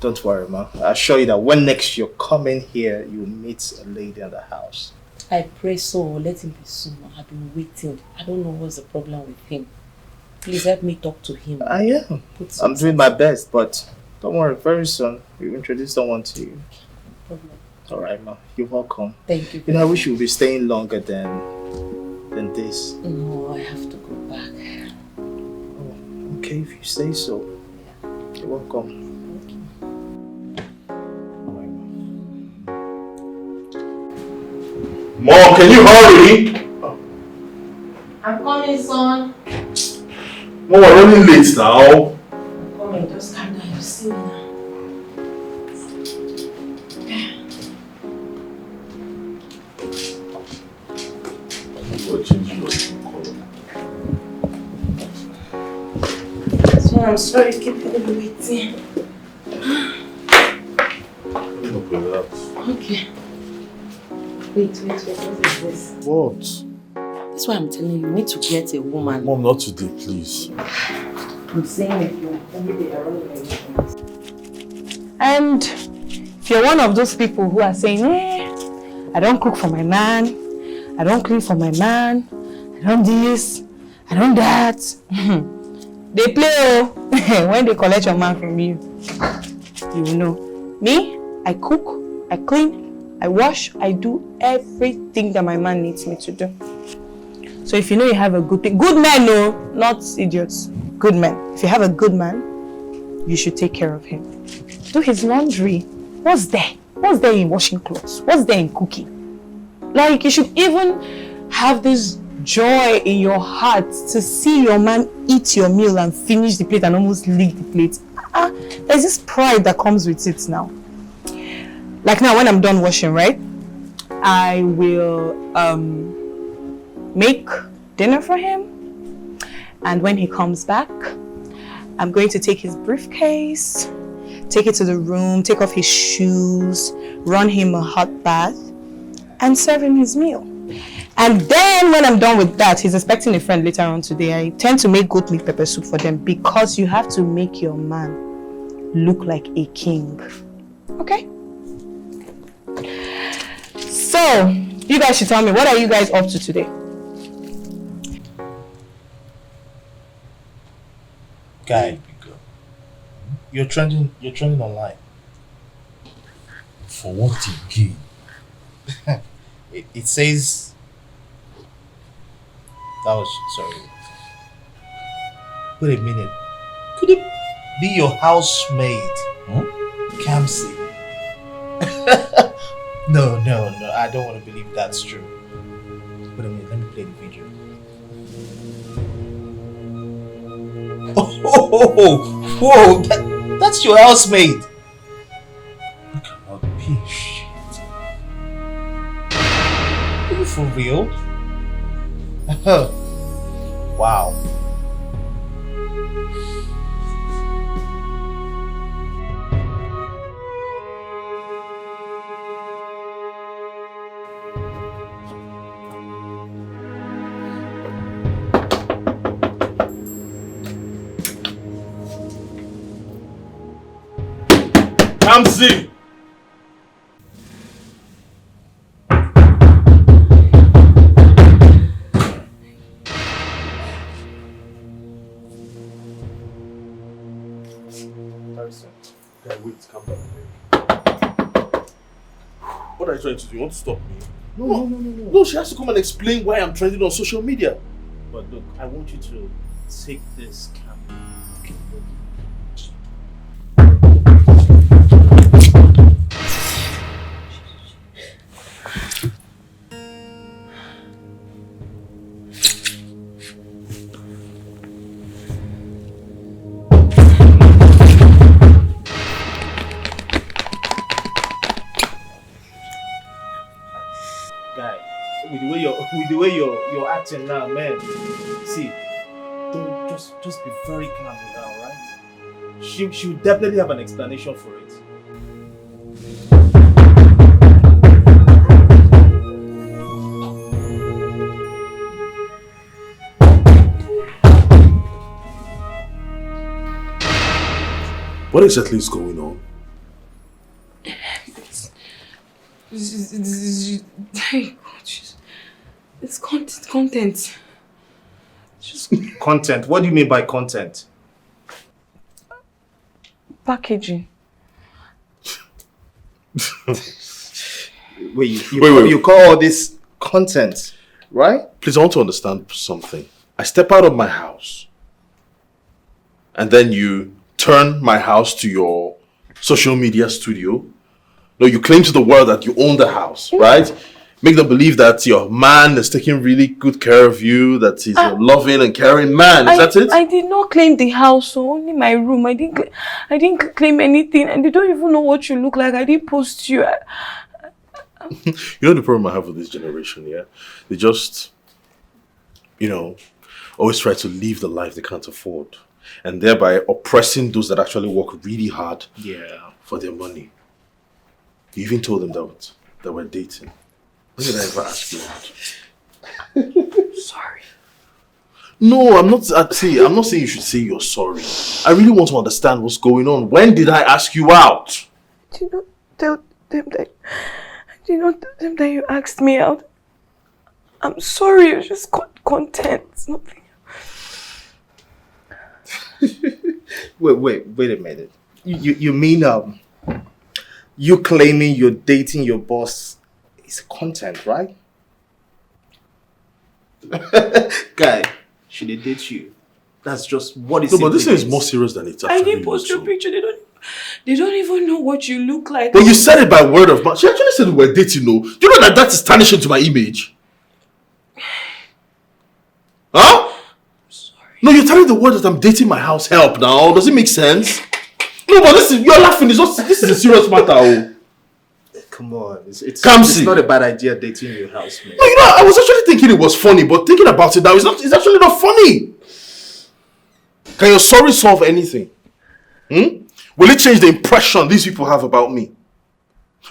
Don't worry, ma. I assure you that when next you're coming here, you'll meet a lady in the house. I pray so. Let him be soon. I've been waiting. I don't know what's the problem with him. Please help me talk to him. I am. I'm doing my best, but don't worry. Very soon, we'll introduce someone to you. No problem. All right, ma. You're welcome. Thank you. You know, I wish you would be staying longer than this. No, I have to go back. Oh, okay, if you say so. You're welcome. Mom, can you hurry? I'm coming, son. Mom, we're running late now. I'm coming. Just calm down. You see me now. So I'm sorry, keep you waiting. Okay. Wait. What is this? What? That's why I'm telling you, you need to get a woman. Mom, not today, please. I'm saying if you're every day around And if you're one of those people who are saying, I don't cook for my man, I don't clean for my man, I don't this, I don't that. They play when they collect your man from you. You will know. Me, I cook, I clean, I wash, I do everything that my man needs me to do. So if you know you have a good man, no, not idiots, good men. If you have a good man, you should take care of him. Do his laundry. What's there? What's there in washing clothes? What's there in cooking? Like, you should even have this joy in your heart to see your man eat your meal and finish the plate and almost lick the plate. There's this pride that comes with it now. Like now, when I'm done washing, right? I will make dinner for him. And when he comes back, I'm going to take his briefcase, take it to the room, take off his shoes, run him a hot bath, and serve him his meal. And then when I'm done with that, he's expecting a friend later on today. I tend to make goat meat pepper soup for them because you have to make your man look like a king. Okay? So, you guys should tell me, what are you guys up to today? Guy, you're trending online. For what again? It says sorry. Wait a minute. Could it be your housemaid? Huh? Kamsi. No, I don't want to believe that's true. Wait a minute, let me play the video. Oh, whoa, that's your housemaid. Look at all the pink shit. Are you for real? Wow. Kamsi! Okay, wait, calm down. What are you trying to do? You want to stop me? No. No, she has to come and explain why I'm trending on social media. But look, I want you to take this camera. Okay. Guy, with the way you're acting now, man. See, don't just be very calm with her, alright? She will definitely have an explanation for it. What exactly is going on? It's content. Just Content? What do you mean by content? packaging. Wait, Wait. you call all this content, right? Please, I want to understand something. I step out of my house, and then you turn my house to your social media studio. No, you claim to the world that you own the house, right? Make them believe that your man is taking really good care of you, that he's a loving and caring man. Is that it? I did not claim the house, so only my room. I didn't claim anything, and they don't even know what you look like. I didn't post you. You know the problem I have with this generation, yeah? They just, always try to live the life they can't afford, and thereby oppressing those that actually work really hard for their money. You even told them that we're dating. When did I ever ask you out? Sorry. No, I'm not. I'm not saying you should say you're sorry. I really want to understand what's going on. When did I ask you out? Did not tell them that. I did not tell them that you asked me out. I'm sorry. It's just content. It's nothing. Wait a minute. You mean you claiming you're dating your boss is content, right? Guy, should they date you? That's just what it's. No, but this is more serious than it actually. I didn't post your picture. They don't even know what you look like. But you said it by word of mouth. She actually said we were dating. No, you know that is tarnishing to my image. Huh? Sorry. No, you're telling the world that I'm dating my house help now. Does it make sense? No, but you're laughing. This is a serious matter. Oh. Come on, it's not a bad idea dating your housemate. No, I was actually thinking it was funny, but thinking about it now, it's actually not funny. Can your sorry solve anything? Will it change the impression these people have about me?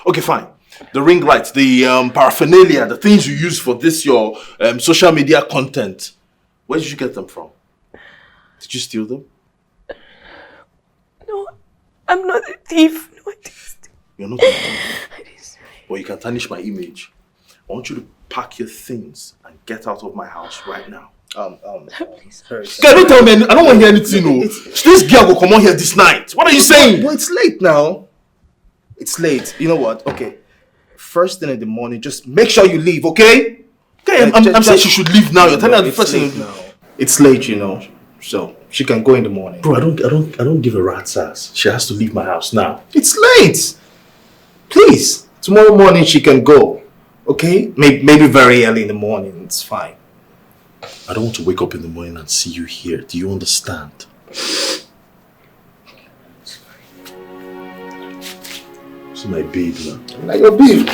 Okay, fine. The ring lights, the paraphernalia, the things you use for this, your social media content. Where did you get them from? Did you steal them? No, I'm not a thief. No, I didn't steal. You're not a thief. But you can tarnish my image. I want you to pack your things and get out of my house right now. Please. Don't tell me. I don't want to hear anything. No. This girl will come on here this night. What are you saying? Well, it's late now. It's late. You know what? Okay. First thing in the morning, just make sure you leave, okay? Okay, I'm saying she should leave now. You're telling her the first thing. It's late, So she can go in the morning. Bro, I don't give a rat's ass. She has to leave my house now. It's late. Please, tomorrow morning she can go. Okay? Maybe very early in the morning. It's fine. I don't want to wake up in the morning and see you here. Do you understand? She's my babe now. Like your babe.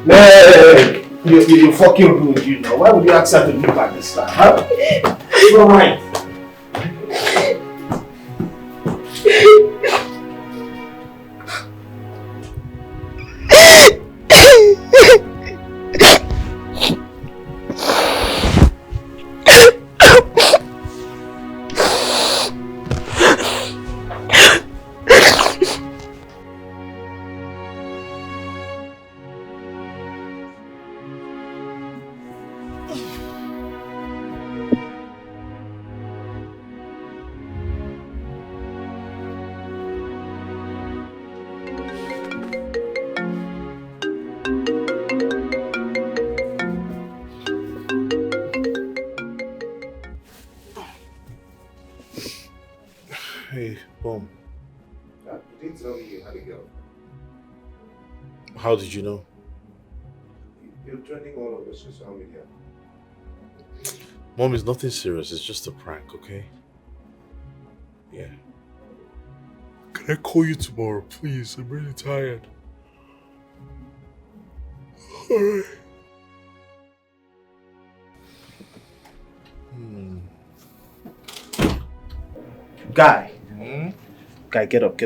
Man, you're fucking rude, you know. Why would you ask her to leave at this time? Huh? It's alright. Hey, Boom. You didn't tell me you had a girl. How did you know? You're trending all over social media. Mom, it's nothing serious. It's just a prank, okay? Yeah. Can I call you tomorrow, please? I'm really tired. Alright. Guy, get up.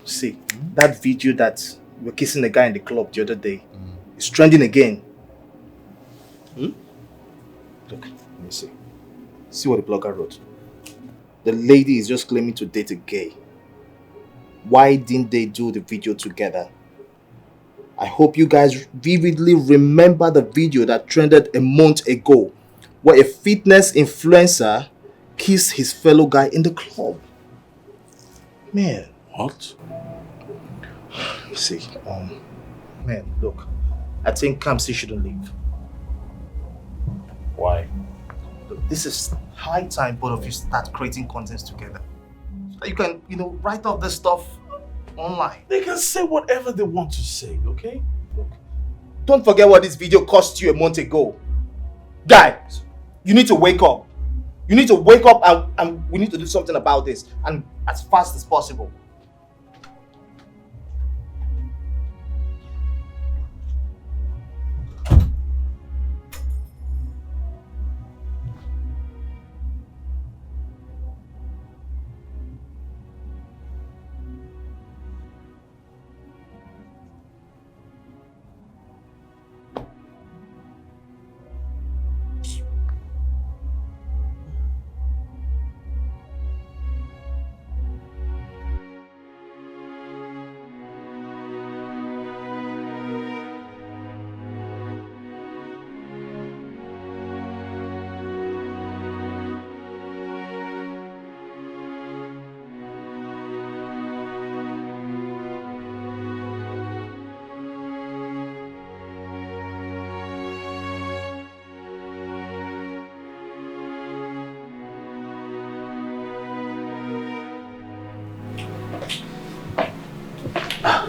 See, that video that you were kissing the guy in the club the other day, it's trending again. Look, let me see. See what the blogger wrote. The lady is just claiming to date a gay. Why didn't they do the video together? I hope you guys vividly remember the video that trended a month ago, where a fitness influencer kissed his fellow guy in the club. Man. What? Let me see. Man, look. I think Kamsi shouldn't leave. Why? Look, this is high time both of you start creating contents together. So that you can, write off this stuff online. They can say whatever they want to say, okay? Look, don't forget what this video cost you a month ago. Guys, you need to wake up. You need to wake up and we need to do something about this. And as fast as possible.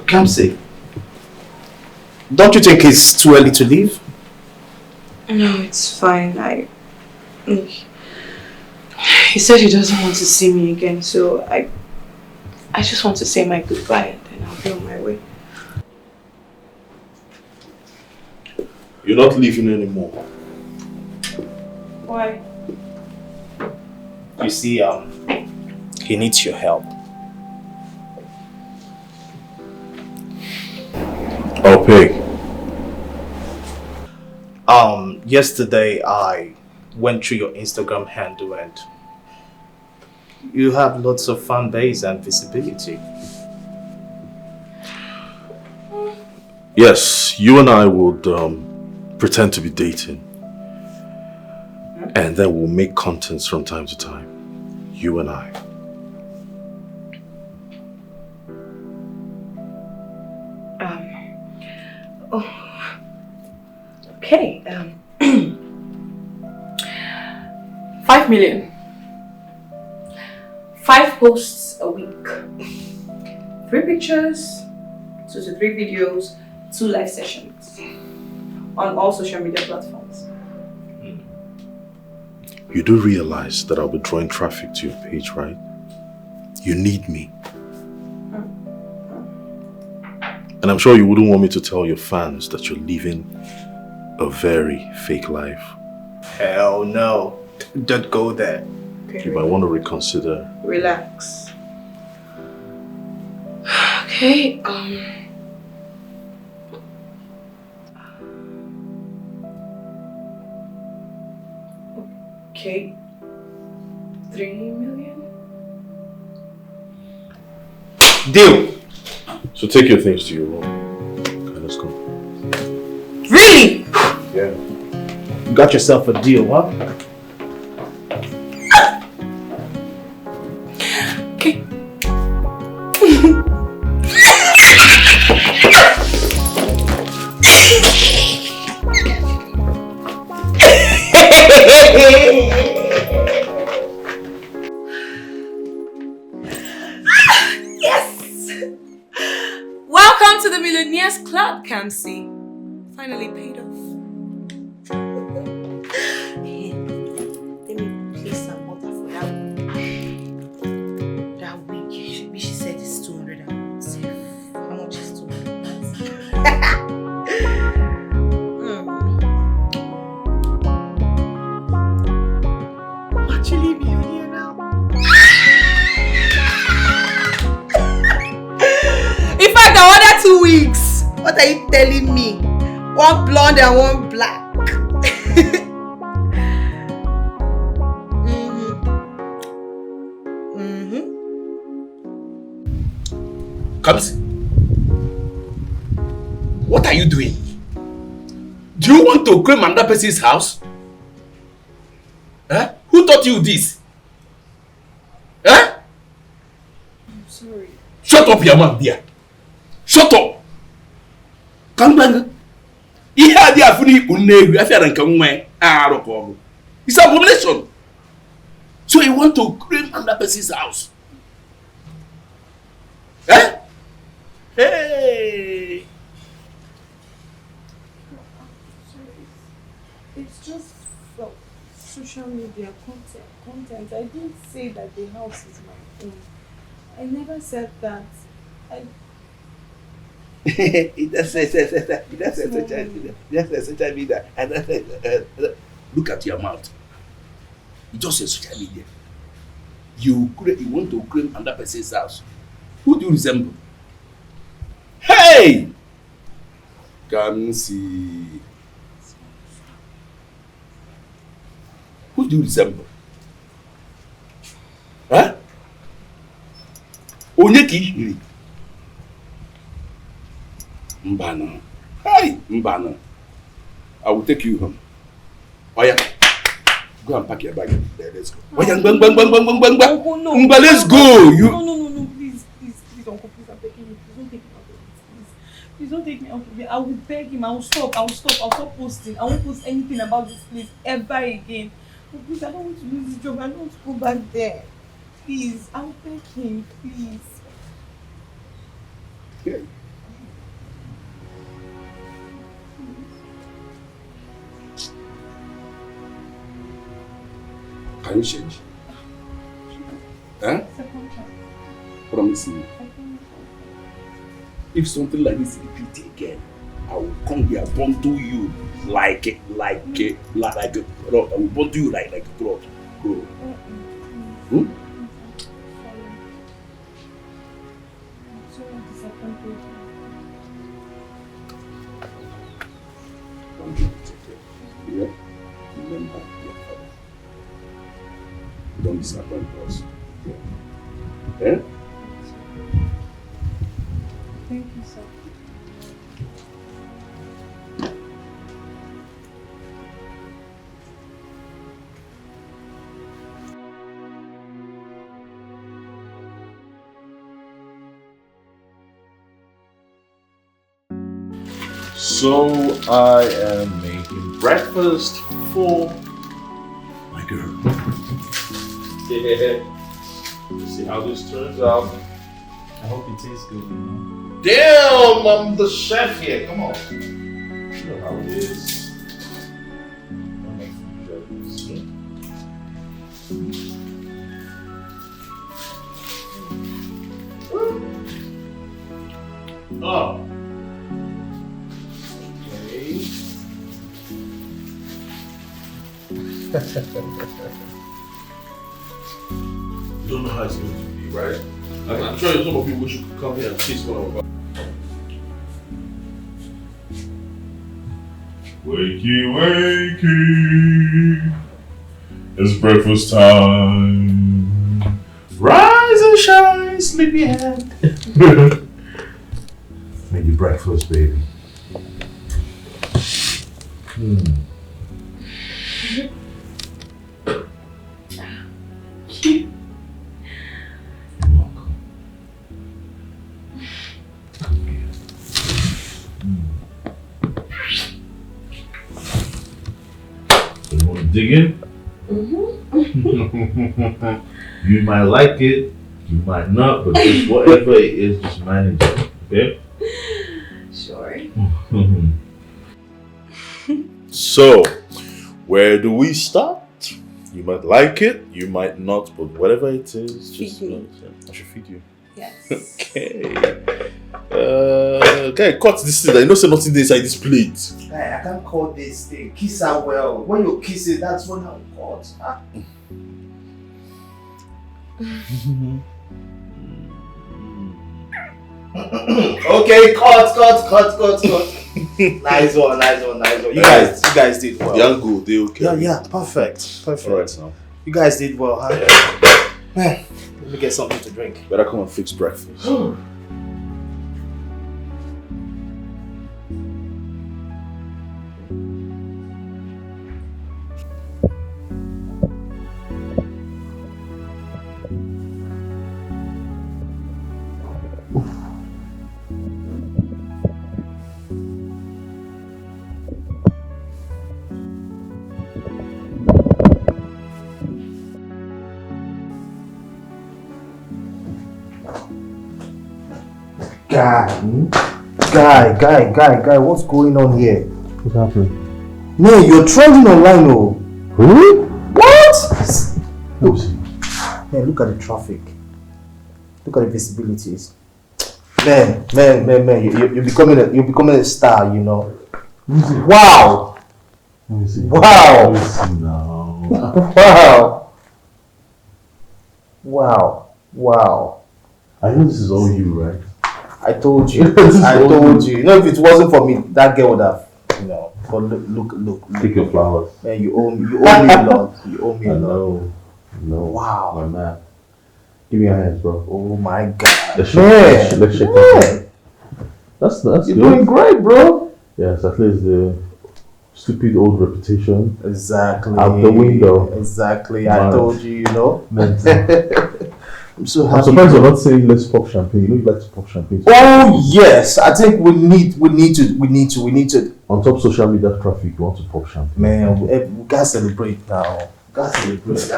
Kamsi, don't you think it's too early to leave? No, it's fine. He said he doesn't want to see me again, so I just want to say my goodbye and then I'll be on my way. You're not leaving anymore. Why? You see, he needs your help. I'll pay. Yesterday I went through your Instagram handle and you have lots of fan base and visibility. Yes, you and I would pretend to be dating. And then we'll make contents from time to time. You and I. Okay. 5 million. 5 posts a week. 3 pictures, 2 to 3 videos, 2 live sessions on all social media platforms. You do realize that I'll be drawing traffic to your page, right? You need me. And I'm sure you wouldn't want me to tell your fans that you're living a very fake life. Hell no. Don't go there. Okay, You might want to reconsider. relax. Okay, okay. 3 million? Deal. So take your things to your room. Okay, let's go. Really? Yeah. You got yourself a deal, huh? Okay. Yes! Welcome to the Millionaires Club, Kamsi. Finally paid off. Hey, let me place some order for that one. That wig, she said it's 200 and safe. How much is 200? I'm actually a millionaire now. In fact, I ordered 2 wigs. What are you telling me? One blonde and one black. Kamsi, what are you doing? Do you want to claim another person's house? Huh? Who taught you this? Huh? I'm sorry. Shut up, your mouth, dear. Shut up. Come back. It's an abomination. So you want to claim another person's house? Huh? Hey! It's just social media content. I didn't say that the house is my own. I never said that. That's social media. And look at your mouth. It's just a social media. You want to claim another person's house. Who do you resemble? Hey! Come see. Who do you resemble? Huh? Onyeki. Mbana. Hey, Mbana. I will take you home. Oya. Go and pack your bag. There, let's go. Oya, bang. Mba, let's go. You. No, please, Uncle, please, I'm begging you. Please don't take me out of this, please. Please don't take me out of it. I will beg him. I'll stop posting. I won't post anything about this place ever again. But please, I don't want to lose this job. I don't want to go back there. Please, I'll beg him, please. Yeah. Can you change? Huh? Promise me. If something like this repeats again, I will come here, bundle you like a cloth. I will bundle you like a cloth. Go. Hmm? I'm so disappointed. Yeah? Remember your father. Don't disappoint us. Yeah? Eh? Thank you, sir. So I am making breakfast for my girl. Yeah. You see how this turns out? I hope it tastes good. Damn, I'm the chef here. Come on. You know how it is. Oh. Okay. You don't know how it's going to be, right? I'm sure some of you wish you could come here and taste what I'm about. Wakey, wakey, it's breakfast time. Rise and shine, sleepyhead. Make you breakfast, baby. You want to dig in? You might like it, you might not, but just whatever it is, just manage it, okay? Sure. So, where do we start? You might like it, you might not, but whatever it is, just Feed me. I should feed you. Yes. Okay. Okay, cut this thing. I know say nothing inside this plate. Guy, I can't call this thing. Kiss her well. When you kiss it, that's when I'm caught. Ah. Okay, cut. Nice one. You guys did well. Young go, they okay. Yeah, perfect. Alright now. You guys did well, huh? Man, let me get something to drink. Better come and fix breakfast. Guy, what's going on here? What's happening? Man, you're trending online, oh. Who? What? Who's he? Man, look at the traffic. Look at the visibilities. Man, you're becoming a star, you know. Wow. Let me see. Wow. Let me see now. Wow. I know this is all you, right? I told you. You know, if it wasn't for me, that girl would have, you know. But look. Take your flowers. Man, you owe me a lot. You owe me a lot. No. Wow. My man. Give me your hands, bro. Oh my God. Let's shake hands. That's You're good. doing great, bro. Yes, at least the stupid old reputation. Exactly. Out the window. Exactly. I told you, you know. I'm so happy. I'm surprised you're not saying let's pop champagne. You know you like to pop champagne. Oh yes, I think we need to. On top social media traffic, you want to pop champagne. Man, we gotta celebrate now. I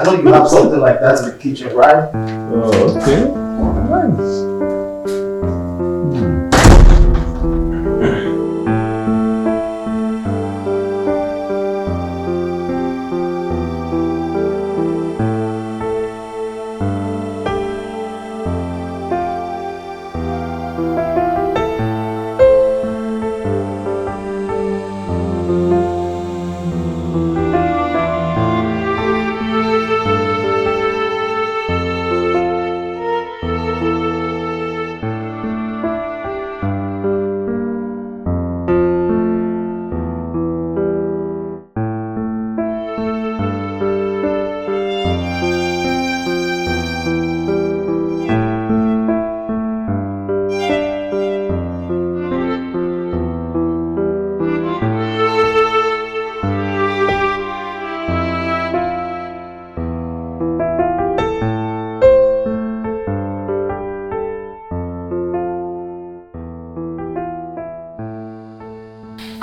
know you have something like that in the kitchen, right? Oh, okay. Nice.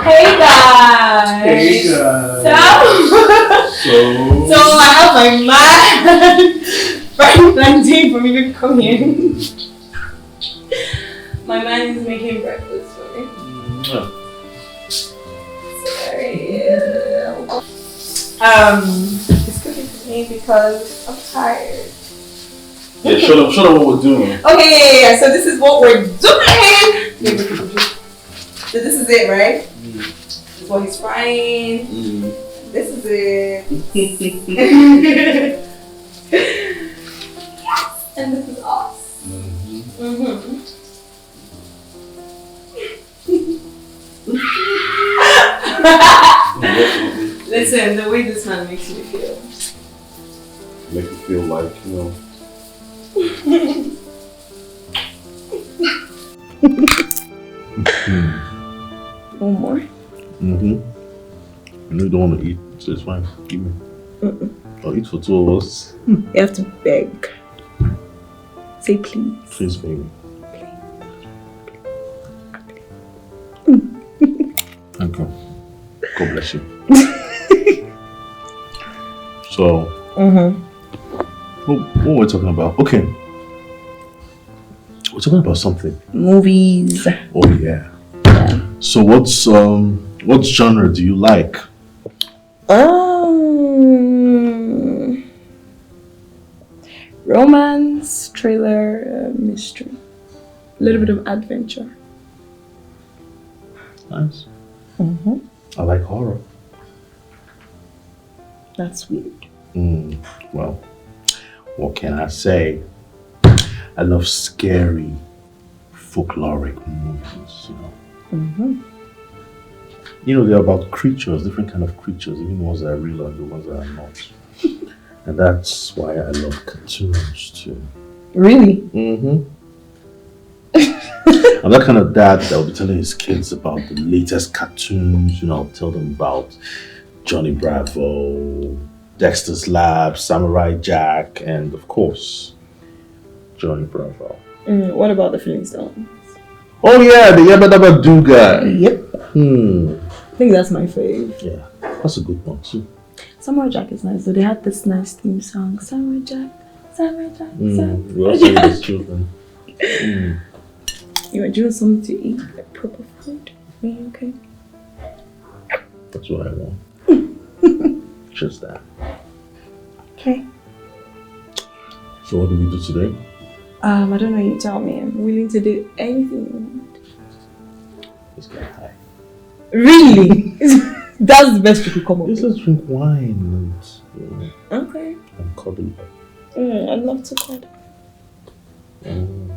Hey guys! Hey guys! So I have my man frying plantain for me to come here. My man is making breakfast for me. Sorry. He's cooking for me because I'm tired. Yeah, shut up what we're doing. Okay, yeah. So this is what we're doing. So this is it, right? This is what he's frying. This is it. And this is us. Listen, the way this man makes me feel. Make you feel like, you know. One more? I know you don't want to eat, so it's fine. Give me. I'll eat for 2 of us. You have to beg. Say please. Please, baby. Thank you. God bless you. So, what were we talking about? Okay. We're talking about something. Movies. Oh yeah. So what genre do you like? Romance, thriller, mystery. A little bit of adventure. Nice. I like horror. That's weird. Well, what can I say? I love scary, folkloric movies, you know. You know, they're about creatures, different kind of creatures, even ones that are real and the ones that are not. And that's why I love cartoons too. Really? I'm that kind of dad that will be telling his kids about the latest cartoons. You know, I'll tell them about Johnny Bravo, Dexter's Lab, Samurai Jack, and of course, Johnny Bravo. What about the Flintstones? Oh yeah, the Yabba Dabba Doo guy. Yep. I think that's my fave. Yeah, that's a good one too. Samurai Jack is nice, so they had this nice theme song. Samurai Jack, Samurai Jack, Samurai We also Jack. need children. You are doing something to eat, like proper food. Are you okay? That's what I want. Just that. Okay. So what do we do today? I don't know, you tell me. I'm willing to do anything you want. Let's get high. Really? That's the best you could come up with. Let's drink wine and, you know, Okay. and cuddle. I'd love to cuddle. Can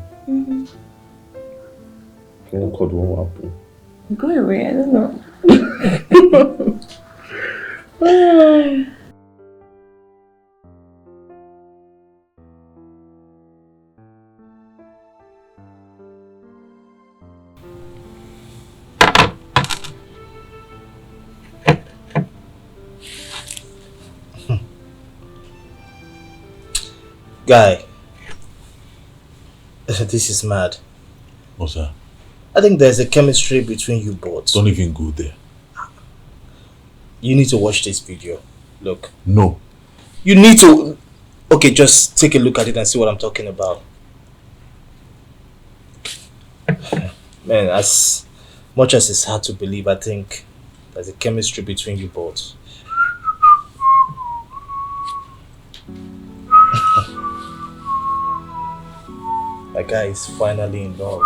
cuddle apple? Go away, I don't know. Guy, this is mad. What's that? I think there's a chemistry between you both. Don't even go there. You need to watch this video. Look. No. You need to... Okay, just take a look at it and see what I'm talking about. Man, as much as it's hard to believe, I think there's a chemistry between you both. My guy is finally in love.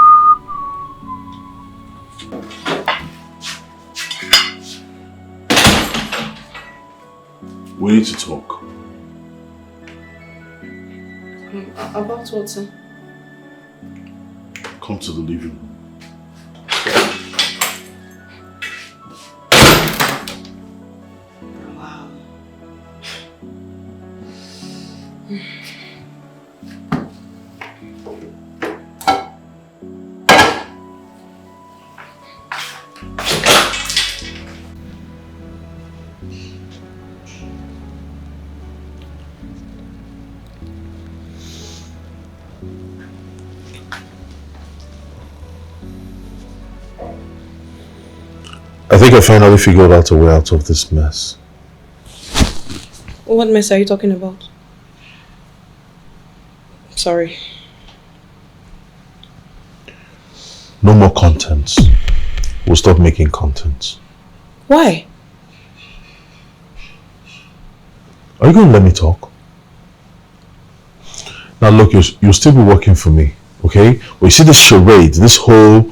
We need to talk. About what, sir? Come to the living room. Wow. I think I finally figured out a way out of this mess. What mess are you talking about? Sorry. No more contents. We'll stop making contents. Why? Are you going to let me talk? Now look, you'll still be working for me, okay? But you see this charade, this whole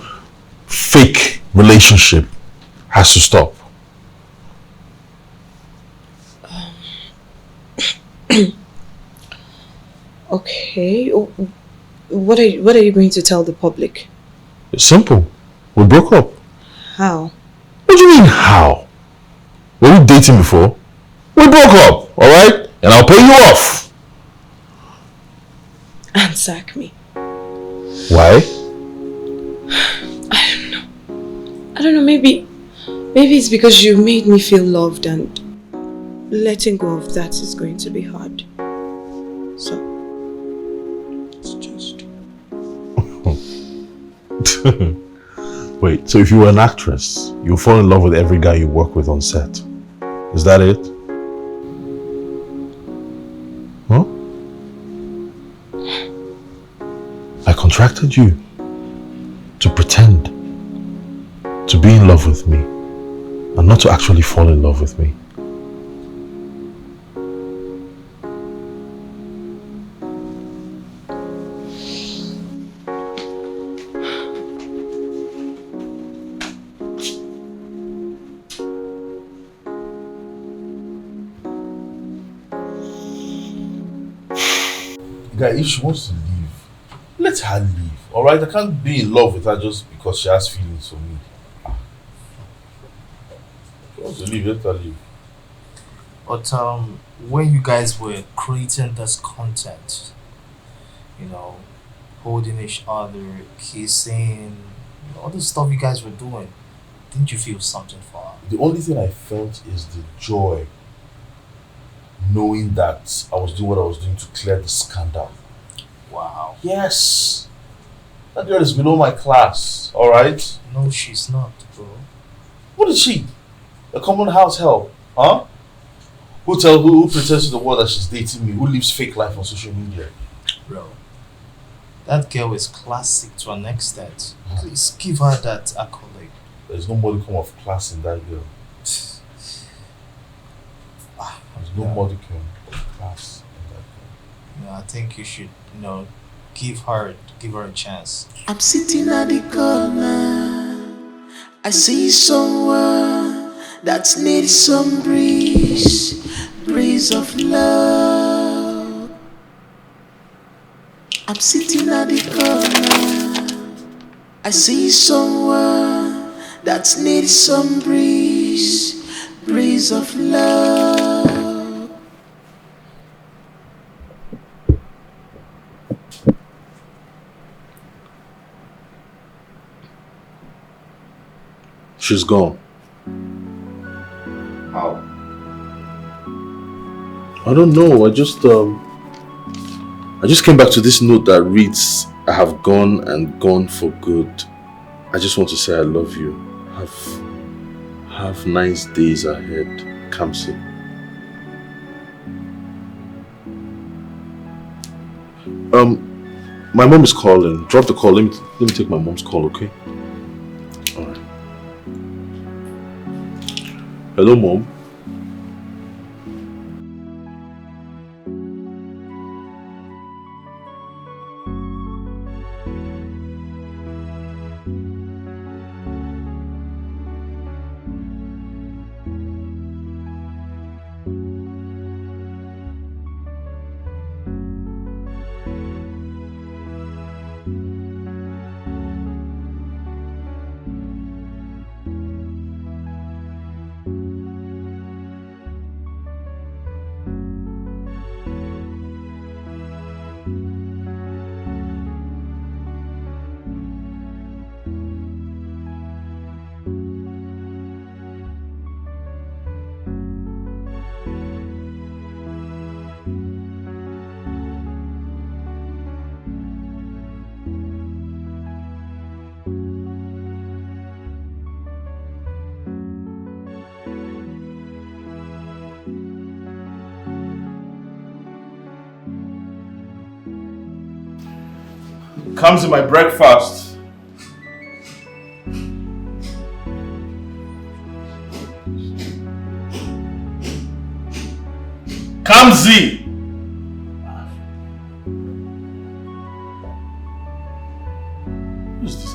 fake relationship has to stop. Okay. What are you going to tell the public? It's simple. We broke up. How? What do you mean how? Were we dating before? We broke up, alright? And I'll pay you off. And sack me. Why? I don't know, maybe it's because you made me feel loved, and letting go of that is going to be hard. So, it's just... Wait, so if you were an actress, you'll fall in love with every guy you work with on set. Is that it? Huh? I contracted you to pretend to be in love with me and not to actually fall in love with me. Guy, if she wants to leave, let her leave. Alright? I can't be in love with her just because she has feelings for me. If she wants to leave, let her leave. But when you guys were creating this content, you know, holding each other, kissing, you know, all the stuff you guys were doing, didn't you feel something for her? The only thing I felt is the joy knowing that I was doing what I was doing to clear the scandal. Wow. Yes. That girl is below my class, alright? No, she's not, bro. What is she? A common house help, huh? Who pretends to the world that she's dating me? Who lives fake life on social media? Bro, that girl is classic to an extent. Please give her that accolade. There's no modicum of class in that girl. There's no modicum of class in that girl. You know, I think you should, you know, give her a chance. I'm sitting at the corner. I see someone that needs some breeze of love. I'm sitting at the corner. I see someone that needs some breeze of love. She's gone. How? I don't know. I just came back to this note that reads, I have gone and gone for good. I just want to say I love you. Have nice days ahead, Kamsi. My mom is calling. Drop the call. Let me take my mom's call, okay? Alright. Hello, Mom. Comes in my breakfast. Kamzi! Who's this?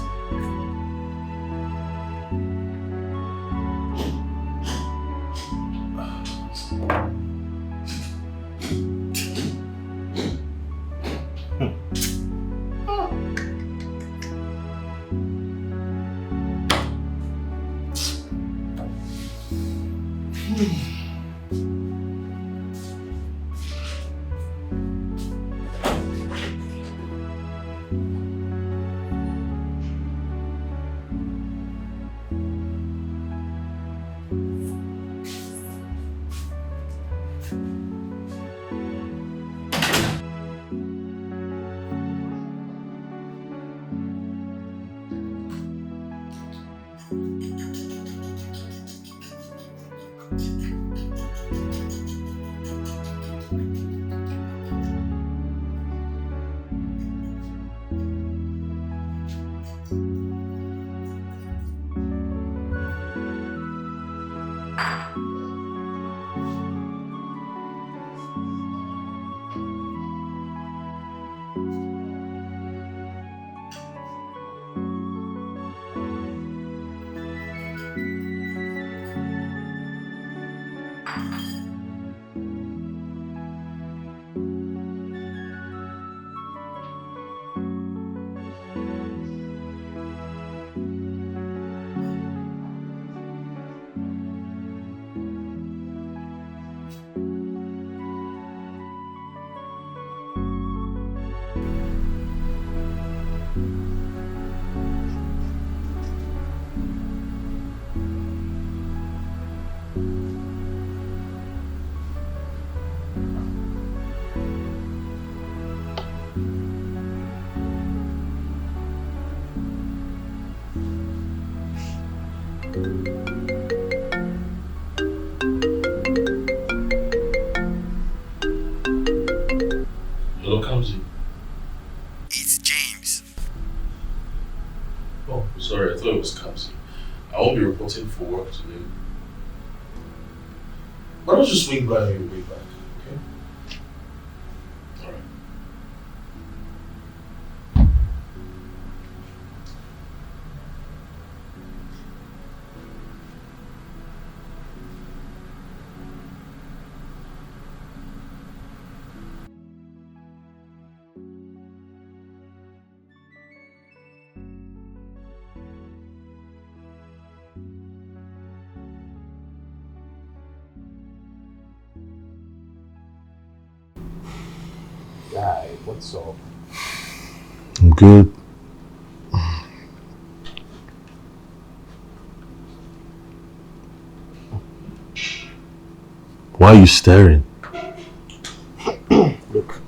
Hello, Kamzi. It's James. Oh, sorry, I thought it was Kamzi. I won't be reporting for work today. Why don't you swing by on your way back, okay? Alright. Guy, what's up? I'm good. Why are you staring? Look,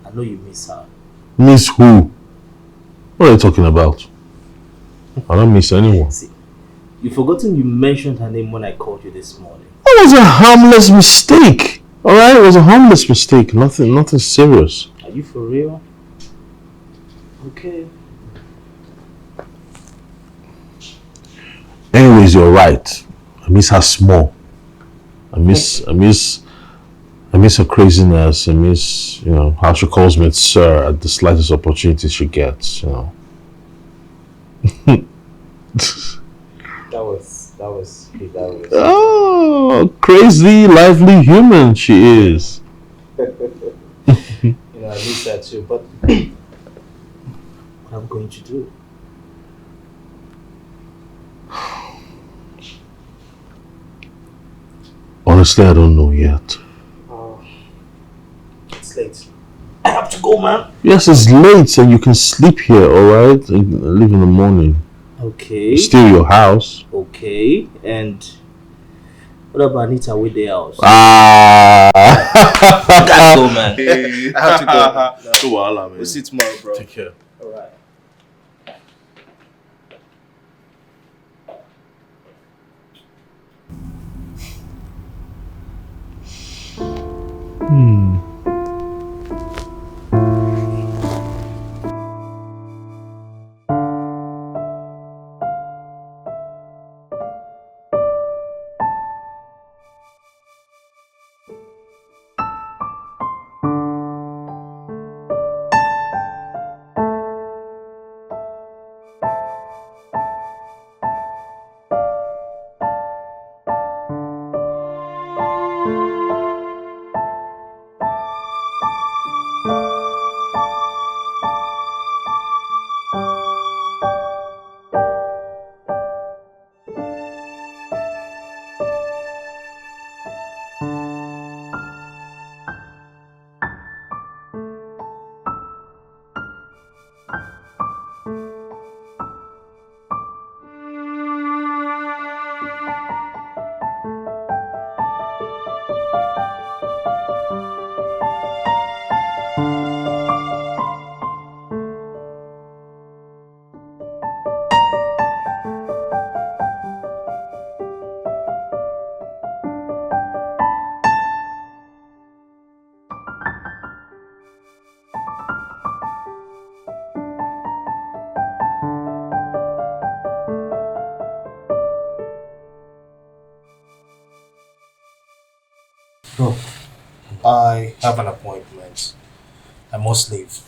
I know you miss her. Miss who? What are you talking about? I don't miss anyone. See, you've forgotten you mentioned her name when I called you this morning. That was a harmless mistake. Alright, it was a harmless mistake. Nothing serious. Are you for real? Okay. Anyways, you're right. I miss her small. I miss her craziness. I miss, how she calls me sir at the slightest opportunity she gets, That was sweet. Oh, crazy, lively human she is. I miss that too, but what I'm going to do? Honestly, I don't know yet. It's late. I have to go, man. Yes, it's late, so you can sleep here, alright? And leave in the morning. Okay. It's still your house. Okay, and what about Anita with the house? I gotta go, man. I have to go. No, man. We'll see you tomorrow, bro. Take care. Alright. Bro, I have an appointment. I must leave.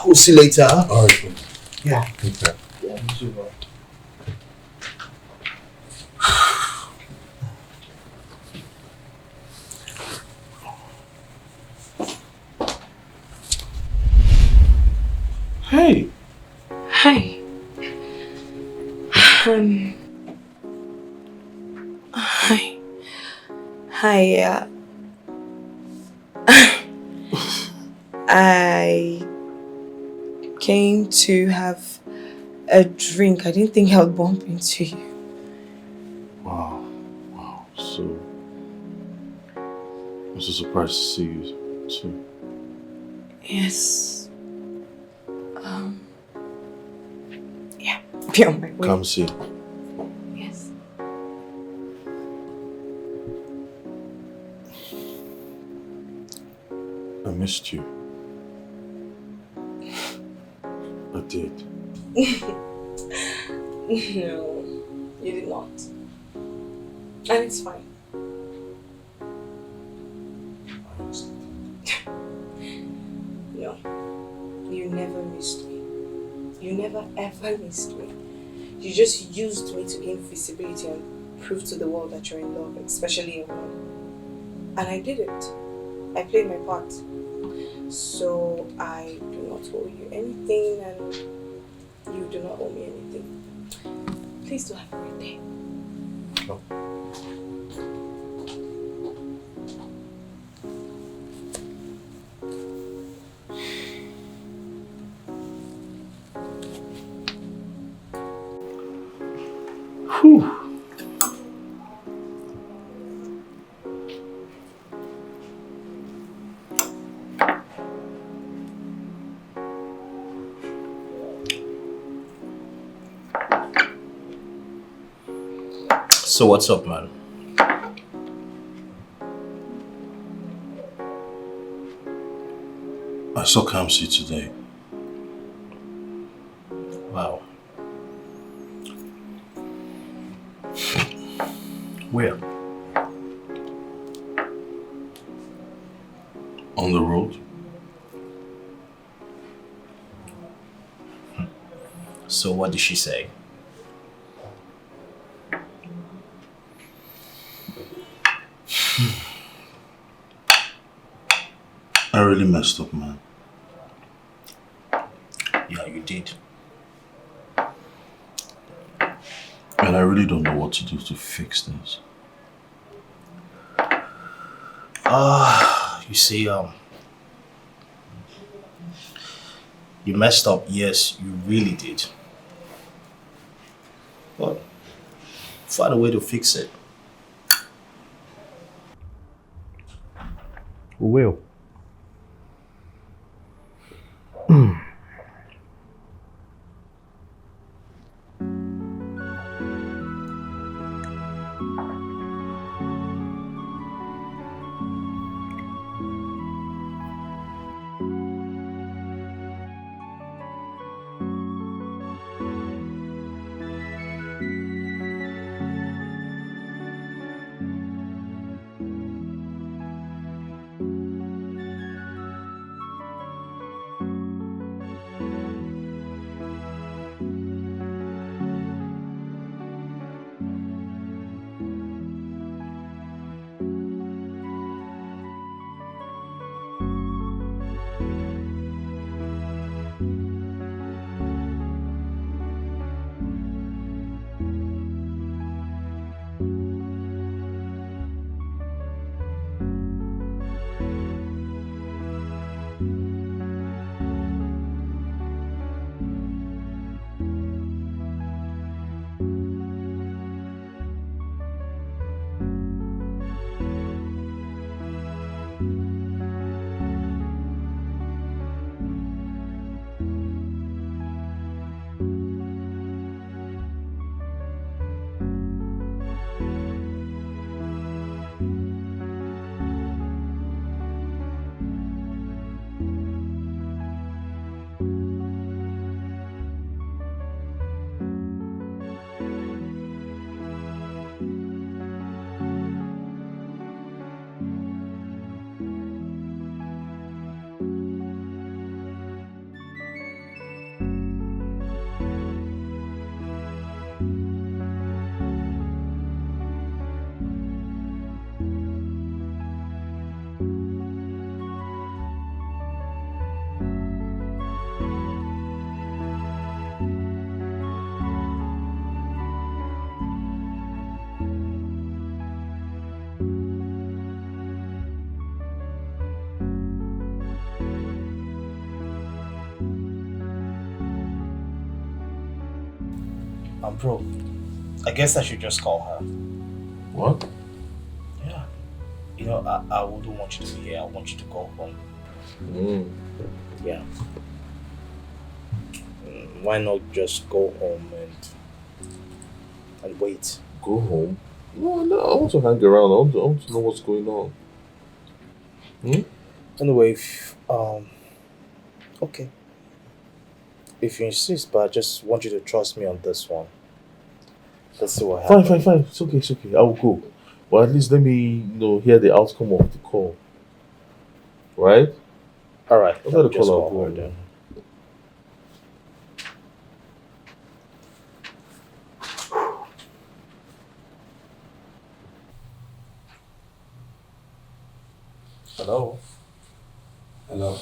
We'll see you later. Huh? Alright, bro. Yeah. Okay. Yeah, you too, bro. Hey! Hi. Hi. Hi. I came to have a drink. I didn't think I would bump into you. Wow. Wow. So, I'm so surprised to see you too. Yes. Yeah. Be on my way. Come see. Yes. I missed you. I did. No, you did not. And it's fine. No, you never missed me. You never ever missed me. You just used me to gain visibility and prove to the world that you're in love, especially your mom. And I did it. I played my part. So I do not owe you anything and you do not owe me anything. Please do have a great day. No. Whew. So what's up, man? I saw Kamsi today. Wow. Where? On the road. So what did she say? I really messed up, man. Yeah, you did. And I really don't know what to do to fix this. You see, you messed up. Yes, you really did. But find a way to fix it. We will. Bro, I guess I should just call her. What? Yeah. You know, I wouldn't want you to be here. I want you to go home. Yeah. Why not just go home and wait? Go home? No, I want to hang around. I want to know what's going on. Anyway, okay. If you insist, but I just want you to trust me on this one. Let's see what happens. Fine. It's okay. I will go. But at least let me, hear the outcome of the call. Right? Alright. I'll let the call out go then. Hello. Hello.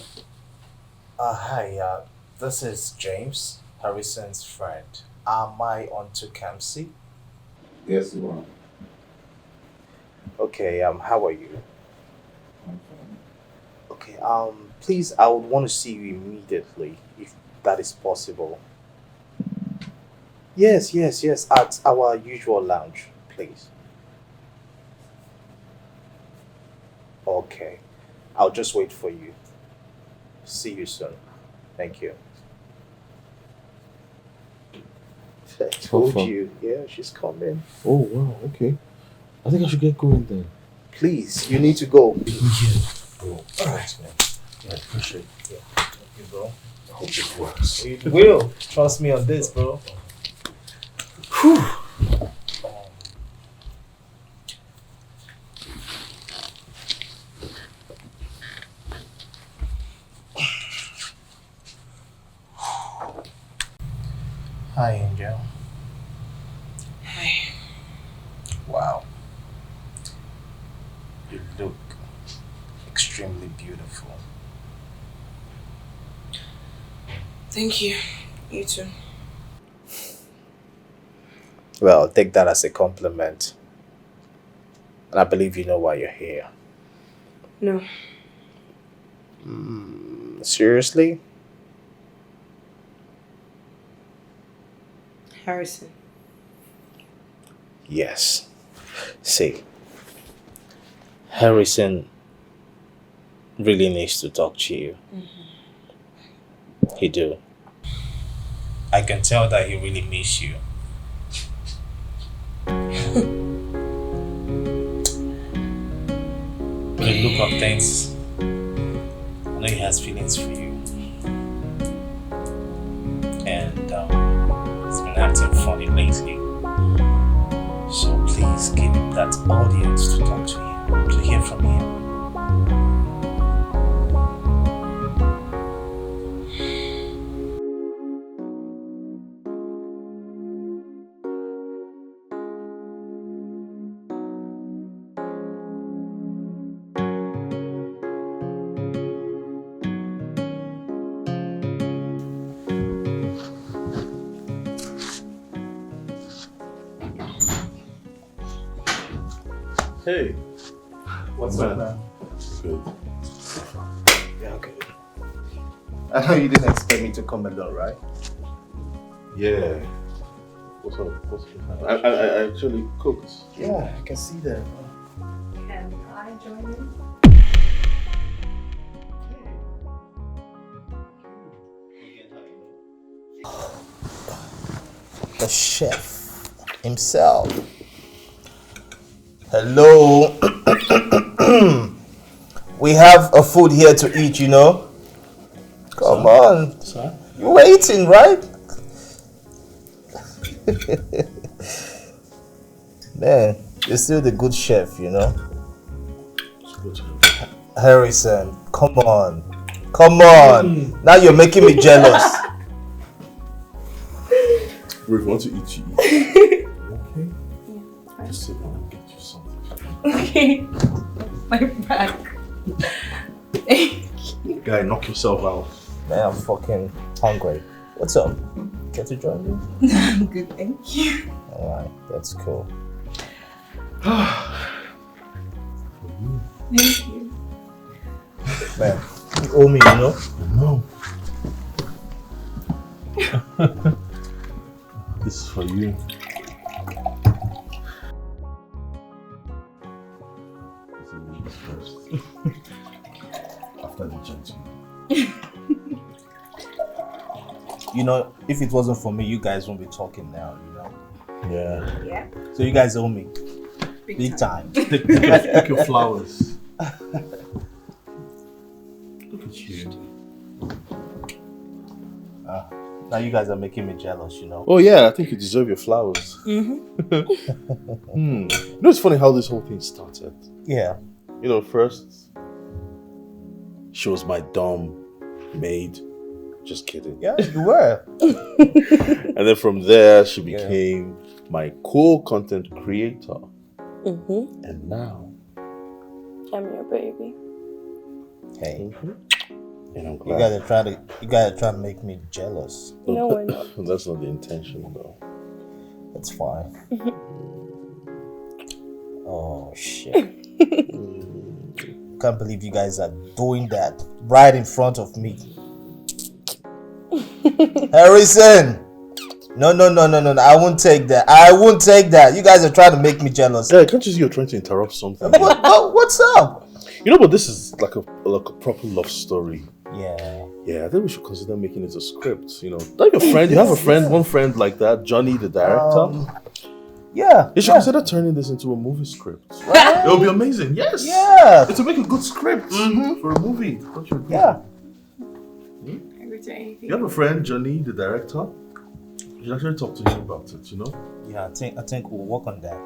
Hi. This is James, Harrison's friend. Am I on to Kamsi? Yes, you are. Okay. How are you? Okay. Please, I would want to see you immediately, if that is possible. Yes. At our usual lounge, please. Okay. I'll just wait for you. See you soon. Thank you. I told you. Yeah, she's coming. Oh, wow. Okay. I think I should get going then. Please, you need to go. Yeah, bro. Alright, man. Yeah, I appreciate it. Yeah. Thank you, bro. I hope it works. It will. Trust me on this, bro. Whew. Hi, Angel. Hi. Wow. You look extremely beautiful. Thank you. You too. Well, take that as a compliment. And I believe you know why you're here. No. Seriously? Harrison. Yes. See, Harrison really needs to talk to you. He do. I can tell that he really miss you. With the look of things, I know he has feelings for you. And he's been acting funny lately. So please give him that audience to talk to him, to hear from him. Hey. What's up, man? Good. Yeah, okay. I know you didn't expect me to come alone, right? Yeah. What's up? I actually cooked. Yeah, I can see that. Can I join you? The chef himself. Hello. We have a food here to eat, you know. Come on. Sir? You're waiting, right? Man, you're still the good chef, you know. Harrison, come on. Come on. Now you're making me jealous. Bro, if you want to eat, you eat. Okay? Yeah. Just sit down and get you something. Okay. My back. Guy, knock yourself out. Man, I'm fucking hungry. What's up? Care to join me? I'm good, thank you. Alright, that's cool. Thank you. Man, you owe me, you know? No. This for you. After the gentleman. You know, if it wasn't for me, you guys won't be talking now, you know? Yeah. Yeah. So you guys owe me. Big time. Take your flowers. Look at you. Now you guys are making me jealous, you know? Oh yeah, I think you deserve your flowers. Mm-hmm. You know, it's funny how this whole thing started. Yeah. You know, first, she was my dumb maid. Just kidding. Yeah, you were. And then from there, she became my cool content creator. Mm-hmm. And now, I'm your baby. Hey. and I'm You glad. gotta try to make me jealous. No, we're not. That's not the intention, though. That's fine. Oh shit. Can't believe you guys are doing that right in front of me. Harrison! No. I won't take that. I won't take that. You guys are trying to make me jealous. Yeah, can't you see you're trying to interrupt something? What's up? You know, but this is like a proper love story. Yeah. Yeah, I think we should consider making it a script. You know, like your friend, you have a friend, one friend like that, Johnny, the director. Yeah. You should consider turning this into a movie script. It will be amazing. Yes. Yeah. It will make a good script for a movie. Don't you agree? Yeah. You have a friend, Johnny, the director. You should actually talk to him about it, you know? Yeah, I think we'll work on that.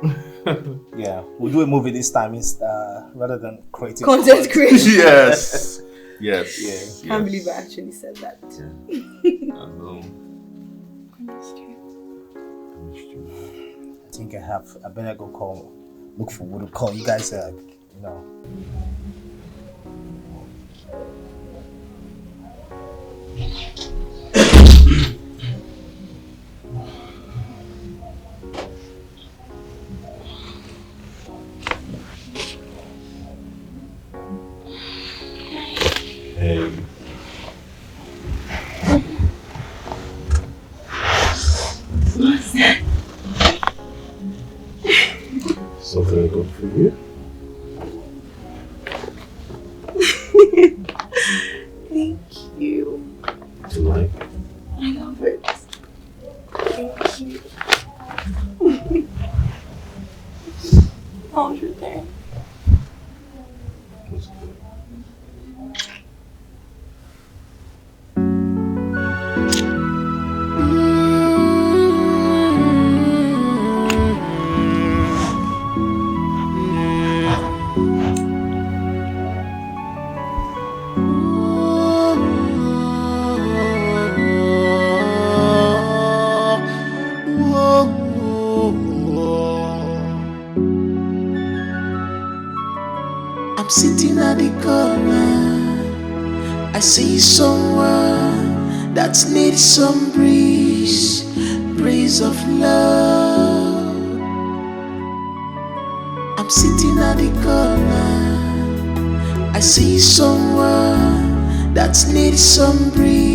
Yeah. We'll do a movie this time rather than creating Content creation. Yes. Yes. Yeah. Can't believe I actually said that. I know. I think I better go look for what to call you guys. You know. Hey. What's that? Something good for you? Thank you. Do you like? I love it. Thank you. How was your day? It's good. I'm sitting at the corner. I see someone that needs some breeze of love. I'm sitting at the corner. I see someone that needs some breeze.